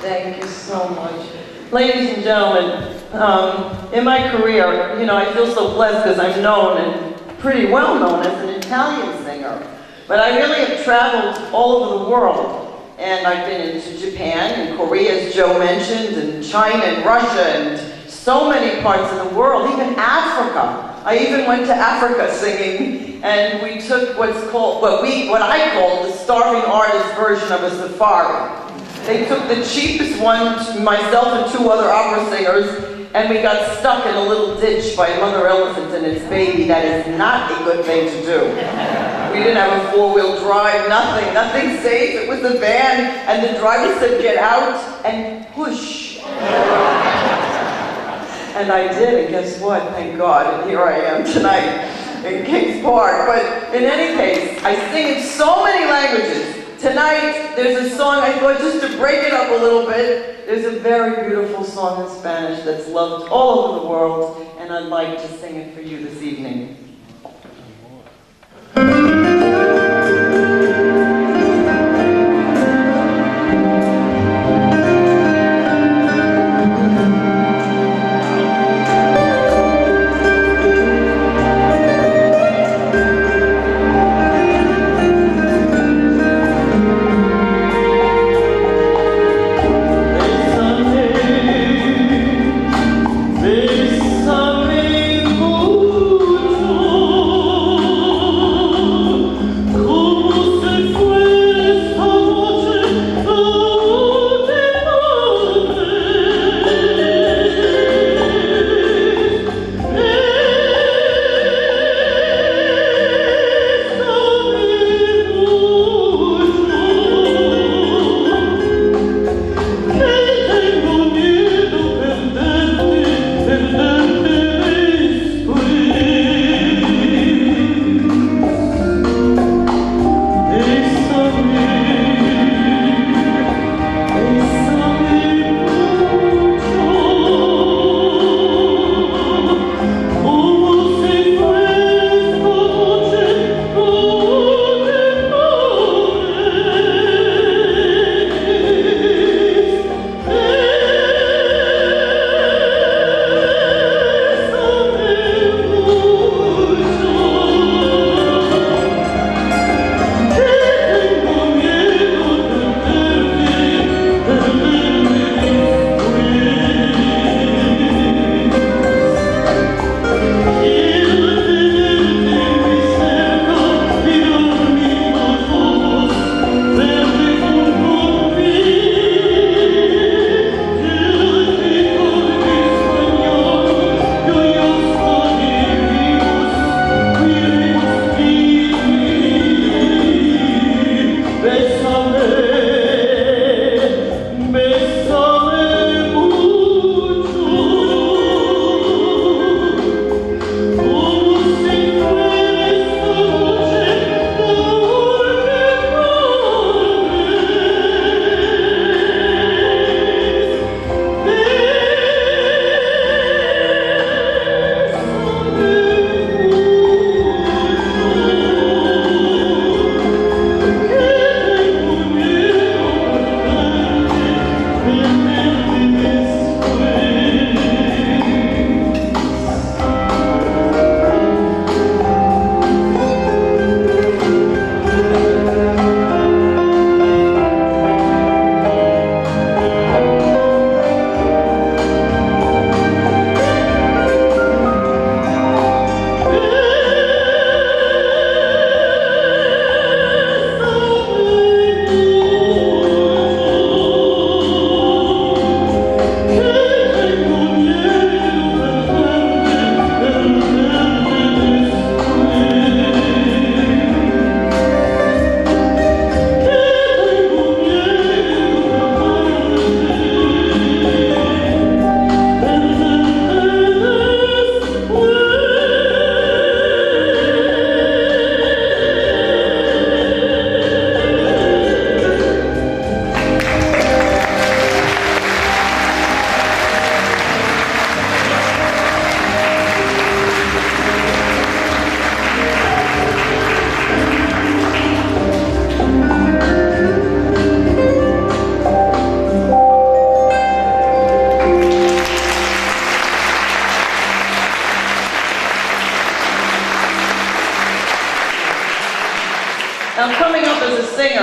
Thank you so much. Ladies and gentlemen, in my career, I feel so blessed because I'm known and pretty well known as an Italian singer. But I really have traveled all over the world. And I've been into Japan and Korea, as Joe mentioned, and China and Russia and so many parts of the world, even Africa. I even went to Africa singing, and we took what I call the starving artist version of a safari. They took the cheapest one, myself and 2 other opera singers, and we got stuck in a little ditch by a mother elephant and its baby. That is not a good thing to do. We didn't have a 4-wheel drive, nothing safe. It was a van, and the driver said, get out and push. And I did, and guess what? Thank God, and here I am tonight in Kings Park. But in any case, I sing in so many languages. Tonight, there's a song, I thought just to break it up a little bit, there's a very beautiful song in Spanish that's loved all over the world, and I'd like to sing it for you this evening. Bésame mucho.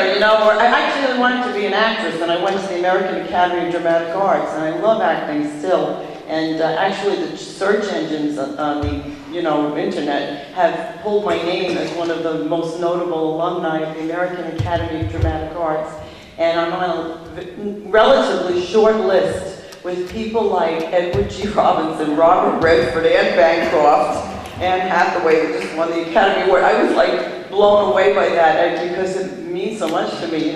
singer, you know, or I actually wanted to be an actress, and I went to the American Academy of Dramatic Arts, and I love acting still. And actually, the search engines on the, internet have pulled my name as one of the most notable alumni of the American Academy of Dramatic Arts. And I'm on a relatively short list with people like Edward G. Robinson, Robert Redford, Anne Bancroft, Anne Hathaway, who just won the Academy Award. I was like blown away by that because it means so much to me,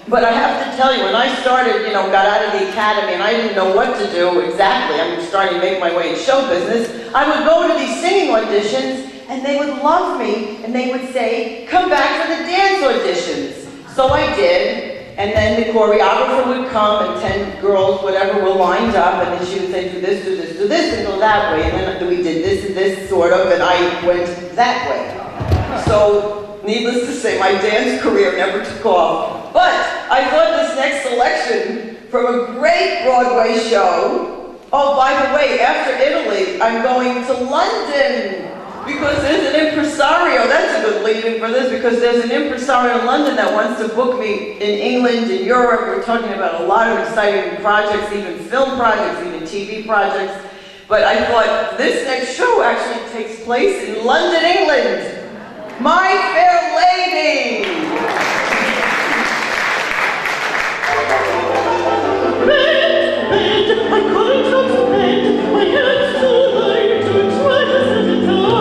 But I have to tell you, when I started, got out of the academy and I didn't know what to do exactly, I'm starting to make my way in show business, I would go to these singing auditions and they would love me and they would say, come back for the dance auditions. So I did. And then the choreographer would come and 10 girls, whatever, were lined up, and then she would say, do this, do this, do this, and go that way. And then we did this and this, sort of, and I went that way. So, needless to say, my dance career never took off. But I thought this next selection from a great Broadway show, oh, by the way, after Italy, I'm going to London. Because there's an impresario, that's a good lead-in for this, because there's an impresario in London that wants to book me in England, in Europe. We're talking about a lot of exciting projects, even film projects, even TV projects. But I thought this next show actually takes place in London, England. My Fair Lady! I couldn't go to bed, my head's too light to try to set it down.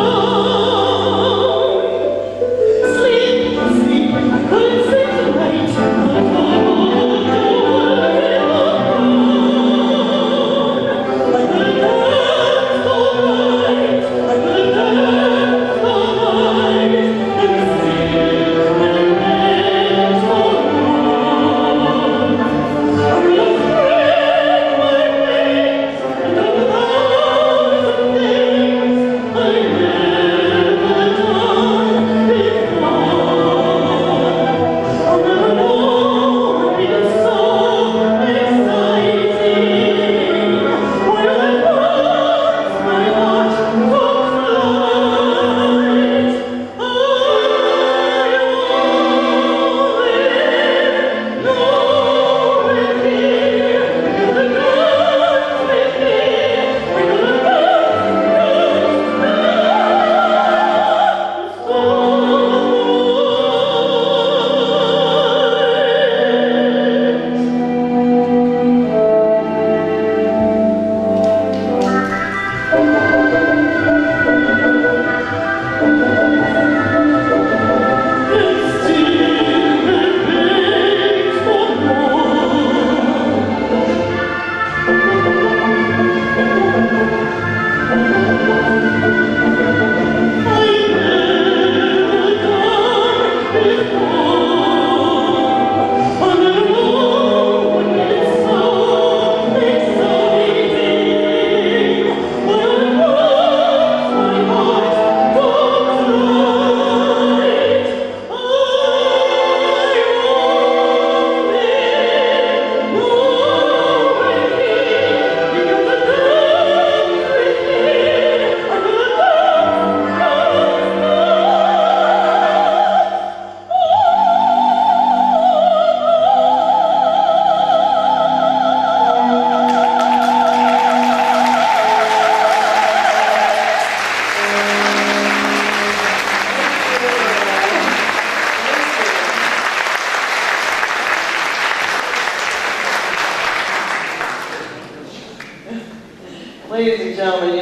Ladies and gentlemen,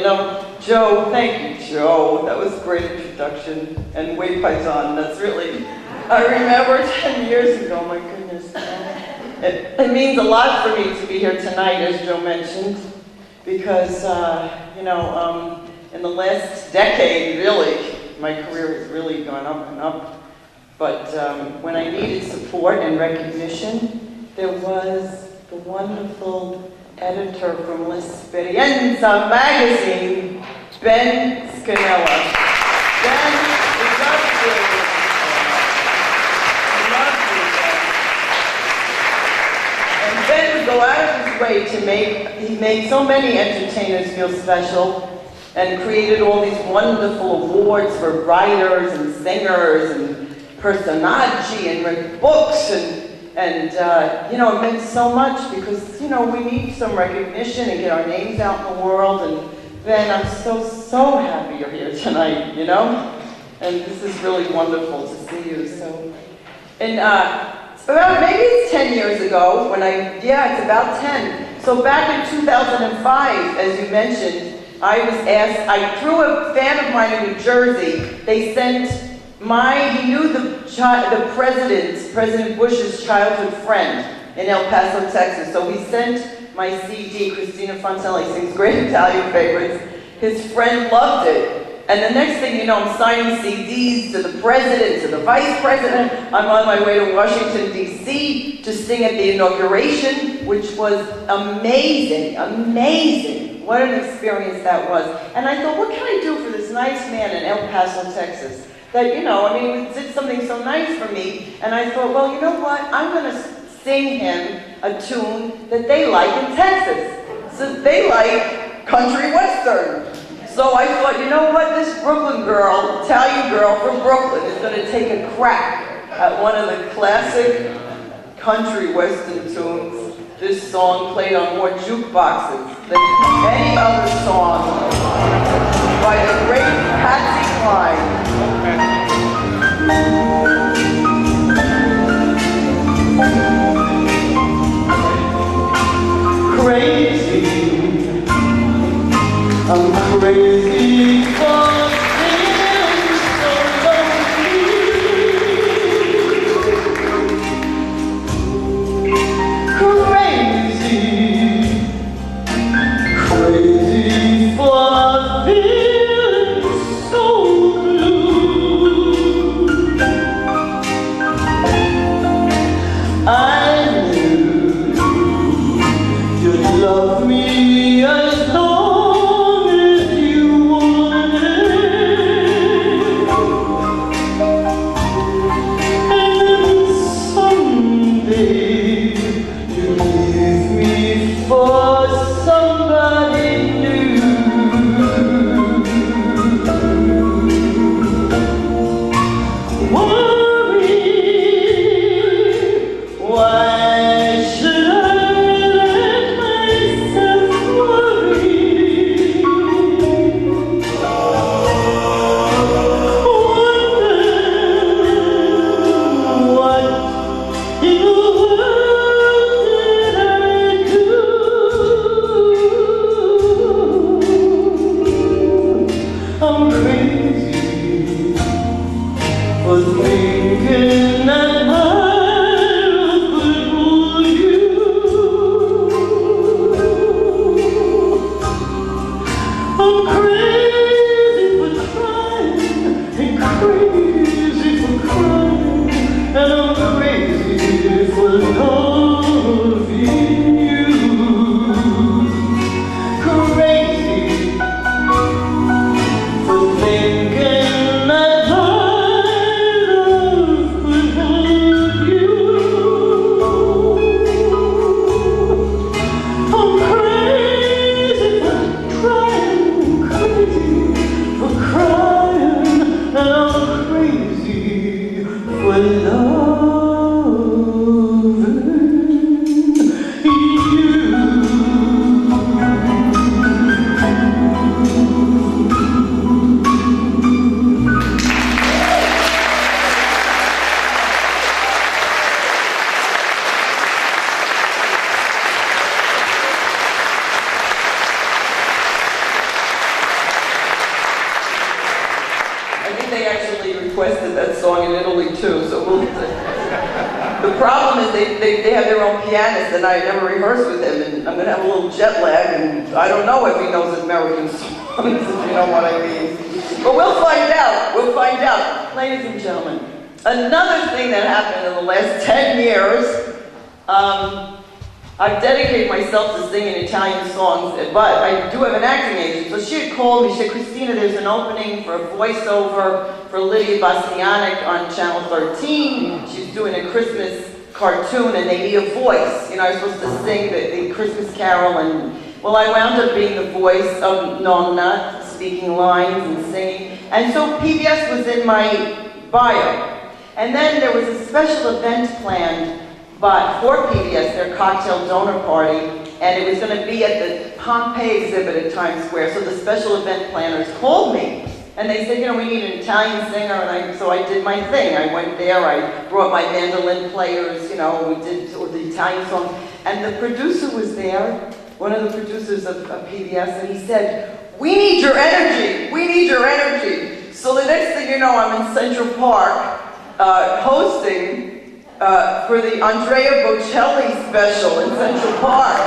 Joe, thank you, Joe. That was a great introduction. And Wade Paisan, that's really, I remember 10 years ago, my goodness. It means a lot for me to be here tonight, as Joe mentioned, because, in the last decade, really, my career has really gone up and up. But when I needed support and recognition, there was the wonderful editor from L'Esperienza magazine, Ben Scanella. Ben, we love you. We love you, Ben. And Ben would go out of his way he made so many entertainers feel special and created all these wonderful awards for writers and singers and personaggi and read books and you know, it meant so much because, you know, we need some recognition and get our names out in the world. And Ben, I'm so happy you're here tonight, you know? And this is really wonderful to see you. So, and about maybe it's 10 years ago when it's about 10. So back in 2005, as you mentioned, I was asked, through a fan of mine in New Jersey, they sent he knew the President Bush's childhood friend in El Paso, Texas. So he sent my CD, Christina Fontanelli sings Great Italian Favorites. His friend loved it. And the next thing you know, I'm signing CDs to the president, to the vice president. I'm on my way to Washington, D.C. to sing at the inauguration, which was amazing, amazing. What an experience that was. And I thought, what can I do for this nice man in El Paso, Texas? That, you know, I mean, he did something so nice for me. And I thought, well, you know what? I'm going to sing him a tune that they like in Texas. So they like country western. So I thought, you know what, this Brooklyn girl, Italian girl from Brooklyn is going to take a crack at one of the classic country western tunes. This song played on more jukeboxes than any other song by the great Patsy Cline. Crazy. I'm crazy for being so lonely. Crazy, crazy for being so blue. I knew you'd love me as long. Requested that song in Italy too, so the problem is they have their own pianist and I never rehearsed with him and I'm going to have a little jet lag and I don't know if he knows American songs, if you know what I mean. But we'll find out, Ladies and gentlemen, another thing that happened in the last 10 years, I've dedicated myself to singing Italian songs, but I do have an acting agent. So she had called me, she said, Christina, there's an opening for a voiceover for Lydia Bastianic on Channel 13. She's doing a Christmas cartoon and they need a voice. You know, I was supposed to sing the Christmas carol and, well, I wound up being the voice of Nonna, speaking lines and singing. And so PBS was in my bio. And then there was a special event planned for PBS, their cocktail donor party, and it was going to be at the Pompeii exhibit at Times Square. So the special event planners called me, and they said, you know, we need an Italian singer, and so I did my thing. I went there, I brought my mandolin players, you know, we did the Italian song, and the producer was there, one of the producers of PBS, and he said, we need your energy, we need your energy. So the next thing you know, I'm in Central Park, hosting for the Andrea Bocelli special in Central Park.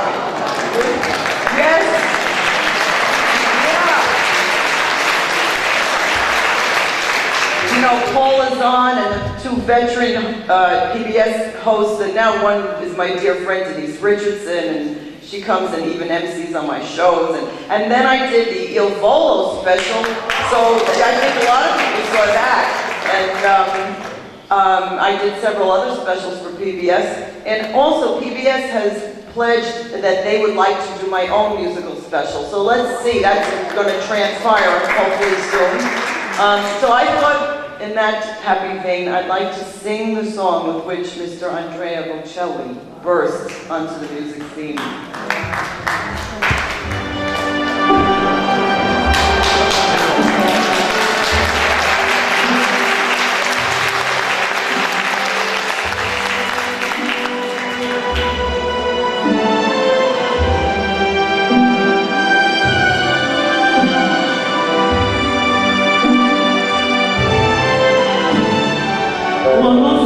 Yes. Yeah. You know, Paul is on, and the two veteran PBS hosts, and now one is my dear friend Denise Richardson, and she comes and even MCs on my shows. And then I did the Il Volo special, so I think a lot of people saw that. And I did several other specials for PBS, and also PBS has pledged that they would like to do my own musical special. So let's see, that's going to transpire hopefully soon. So I thought, in that happy vein, I'd like to sing the song with which Mr. Andrea Bocelli bursts onto the music scene. Quando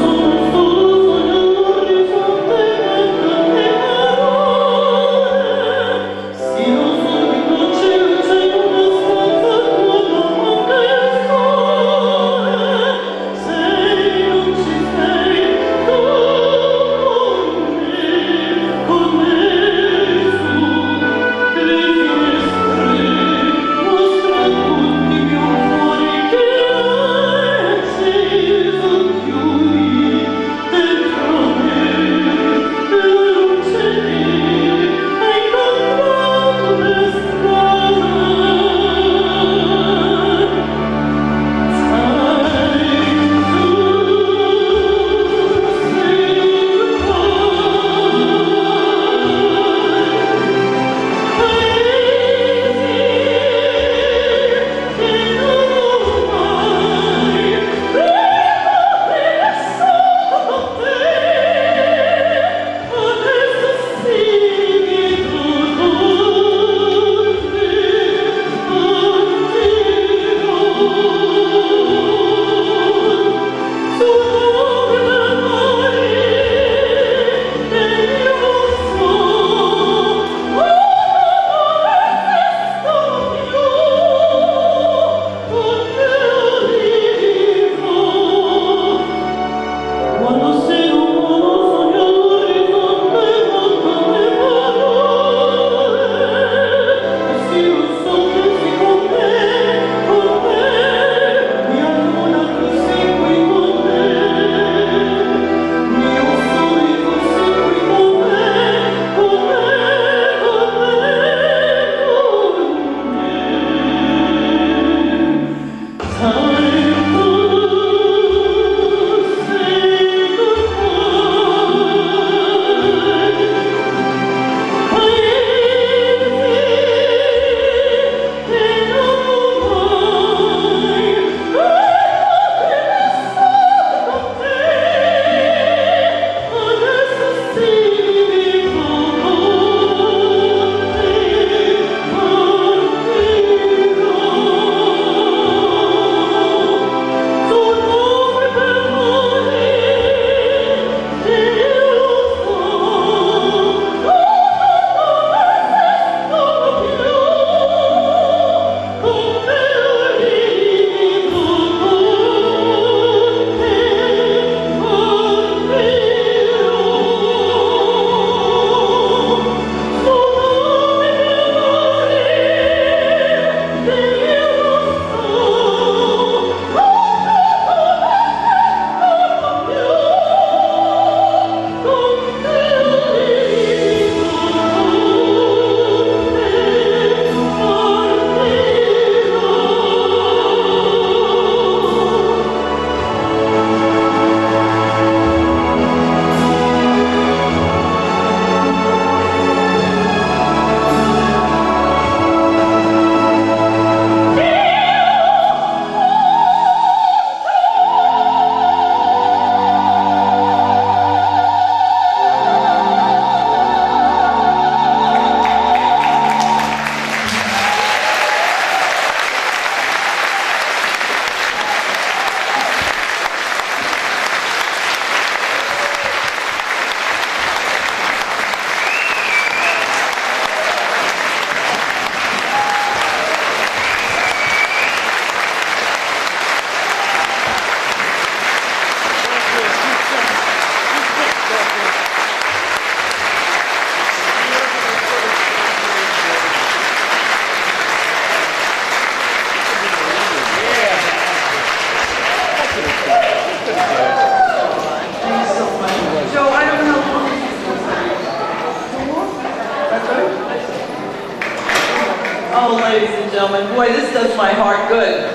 gentlemen. Boy, this does my heart good.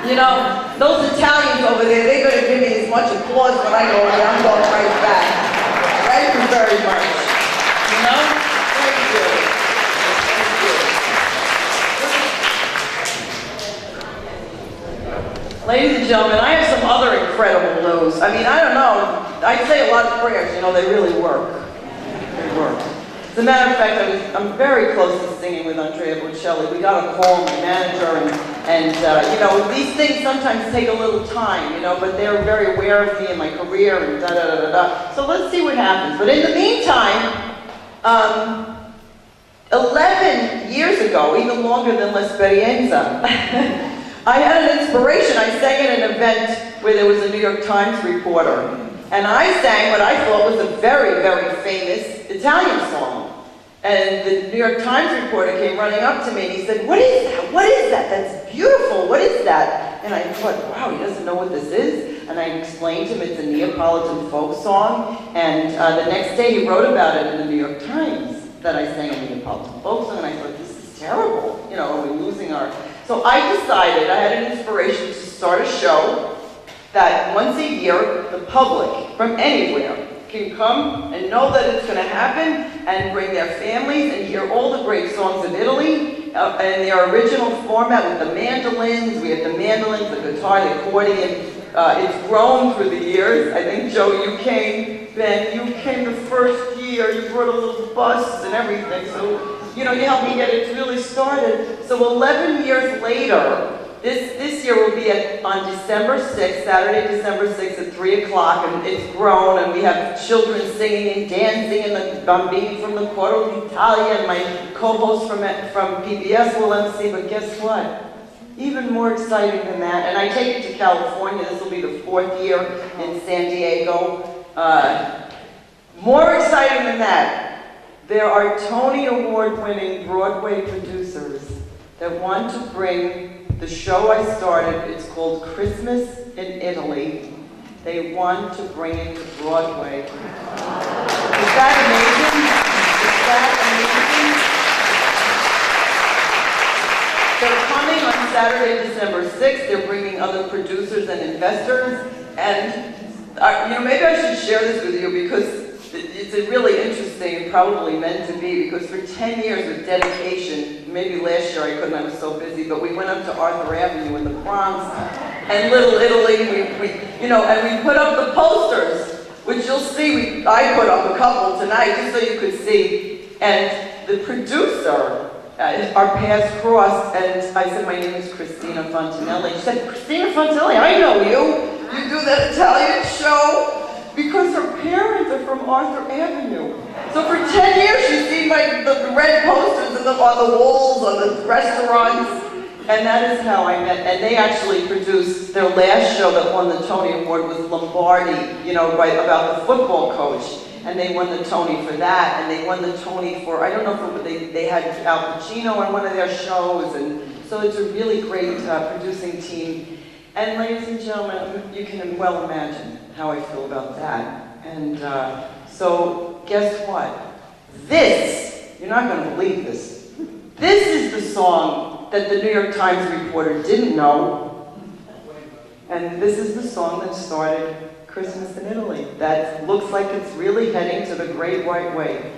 You know, those Italians over there, they're going to give me as much applause when I go there. I'm going right back. Thank you very much. You know? Thank you. Thank you. Ladies and gentlemen, I have some other incredible news. I mean, I don't know. I say a lot of prayers, you know, they really work. They work. As a matter of fact, I'm very close to singing with Andrea Bocelli. We got a call, my manager, and you know, these things sometimes take a little time, you know, but they're very aware of me and my career and da-da-da-da-da. So let's see what happens. But in the meantime, 11 years ago, even longer than L'Esperienza, I had an inspiration. I sang at an event where there was a New York Times reporter. And I sang what I thought was a very, very famous Italian song. And the New York Times reporter came running up to me and he said, "What is that? What is that? That's beautiful. What is that?" And I thought, wow, he doesn't know what this is. And I explained to him it's a Neapolitan folk song. And the next day he wrote about it in the New York Times that I sang a Neapolitan folk song. And I thought, this is terrible. You know, we're losing our... So I decided, I had an inspiration to start a show that once a year, the public from anywhere can come and know that it's going to happen and bring their families and hear all the great songs of Italy in their original format with the mandolins. We have the mandolins, the guitar, the accordion. It's grown through the years. I think, Joe, you came, Ben, you came the first year. You brought a little bus and everything. So, you know, you helped me get it really started. So 11 years later, this year will be on December 6th, Saturday, December 6th at 3 o'clock, and it's grown, and we have children singing and dancing, and the bambini from the Coro d'Italia, and my co-host from PBS will MC, but guess what? Even more exciting than that, and I take it to California. This will be the 4th year in San Diego. More exciting than that, there are Tony Award-winning Broadway producers that want to bring the show I started. It's called Christmas in Italy. They want to bring it to Broadway. Is that amazing? Is that amazing? They're coming on Saturday, December 6th. They're bringing other producers and investors. And you know, maybe I should share this with you because it's really interesting and probably meant to be, because for 10 years with dedication, maybe last year I couldn't, I was so busy, but we went up to Arthur Avenue in the Bronx and Little Italy, we you know, and we put up the posters, which you'll see, I put up a couple tonight just so you could see, and the producer, our paths crossed, and I said, "My name is Christina Fontanelli." She said, "Christina Fontanelli, I know you. You do that Italian show?" Because her parents are from Arthur Avenue. So for 10 years she's seen the red posters on the walls, on the restaurants. And that is how I met. And they actually produced their last show that won the Tony Award was Lombardi, you know, about the football coach. And they won the Tony for that. And they won the Tony for, I don't know if they had Al Pacino on one of their shows. And so it's a really great producing team. And ladies and gentlemen, you can well imagine how I feel about that. And so guess what? This, you're not going to believe this, this is the song that the New York Times reporter didn't know. And this is the song that started Christmas in Italy. That looks like it's really heading to the Great White Way.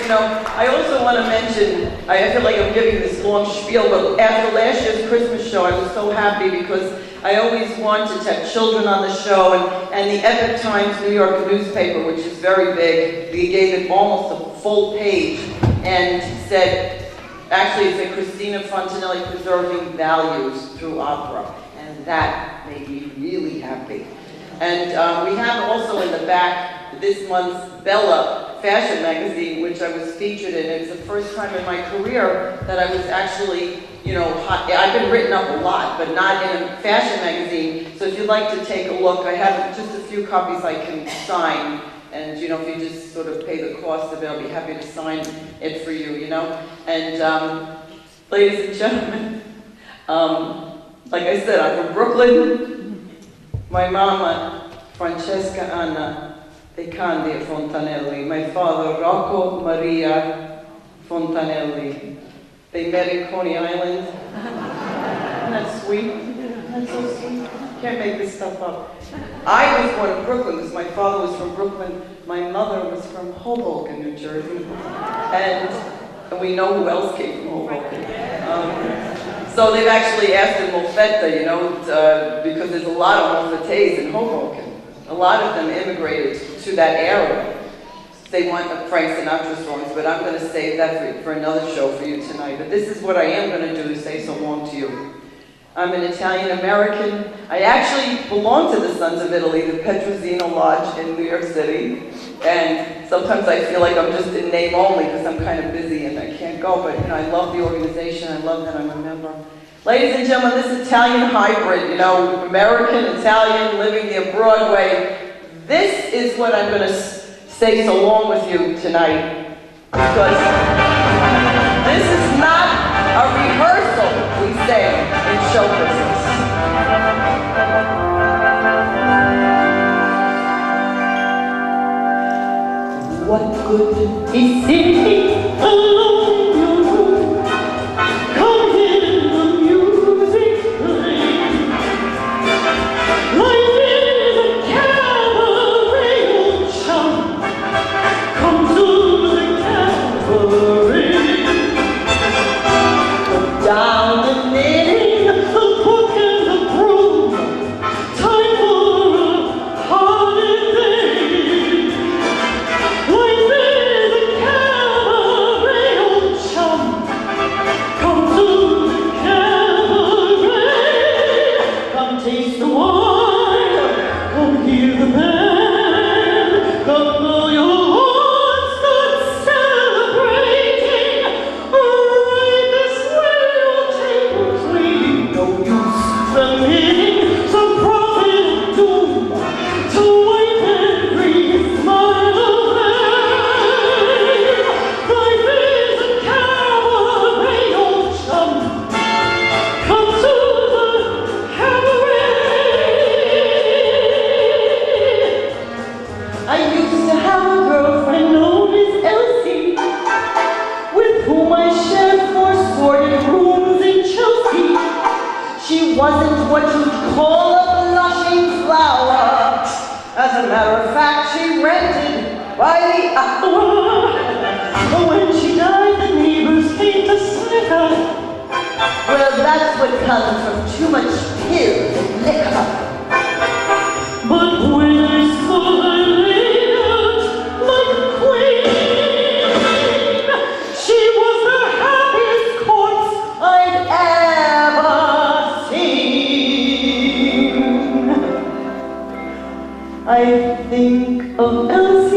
you know, I also want to mention, I feel like I'm giving this long spiel, but after last year's Christmas show, I was so happy because I always wanted to have children on the show, and the Epoch Times New York newspaper, which is very big, they gave it almost a full page and said, actually it said Christina Fontanelli preserving values through opera, and that made me really happy. And we have also in the back this month's Bella fashion magazine, which I was featured in. It was the first time in my career that I was actually, you know, I've been written up a lot, but not in a fashion magazine. So if you'd like to take a look, I have just a few copies I can sign. And, you know, if you just sort of pay the cost of it, I'll be happy to sign it for you, you know. And ladies and gentlemen, like I said, I'm from Brooklyn. My mama, Francesca Anna De Candia Fontanelli. My father, Rocco Maria Fontanelli. They met in Coney Island. Isn't that sweet? That's so sweet. Can't make this stuff up. I was born in Brooklyn because my father was from Brooklyn. My mother was from Hoboken, New Jersey. And we know who else came from Hoboken. So they've actually asked in Molfetta, you know, because there's a lot of Molfettés in Hoboken. A lot of them immigrated to that area. They want Frank Sinatra songs, but I'm going to save that for another show for you tonight. But this is what I am going to do to say so long to you. I'm an Italian-American. I actually belong to the Sons of Italy, the Petrosino Lodge in New York City. And sometimes I feel like I'm just in name only because I'm kind of busy and I can't go. But, you know, I love the organization. I love that I'm a member. Ladies and gentlemen, this Italian hybrid, you know, American, Italian, living near Broadway. This is what I'm going to say so long with you tonight. Because this is not a rehearsal, we say in show business. What good is sitting alone in your room? Come hear the music play. Life is a cabaret, old chum. Come to the cabaret. Put down the knitting, the book and the broom. Time for a holiday. Life is a cabaret, old chum. Come to the cabaret. Come taste the wine. Come hear the band. Come blow your horns. Start celebrating. Right this way, your table's waiting. No use submitting some prophet of doom to wipe every smile away. Life is a cabaret, old chum. Come to the cabaret. I used to have a girlfriend known as Elsie, with whom I shared 4 sordid rooms in Chelsea. She wasn't what you'd call a blushing flower. As a matter of fact, she rented by the hour. But when she died, the neighbors came to sniff her. Well, that's what comes from too much pills and liquor. But when I saw her laid out like a queen, she was the happiest corpse I'd ever seen. I think of Elsie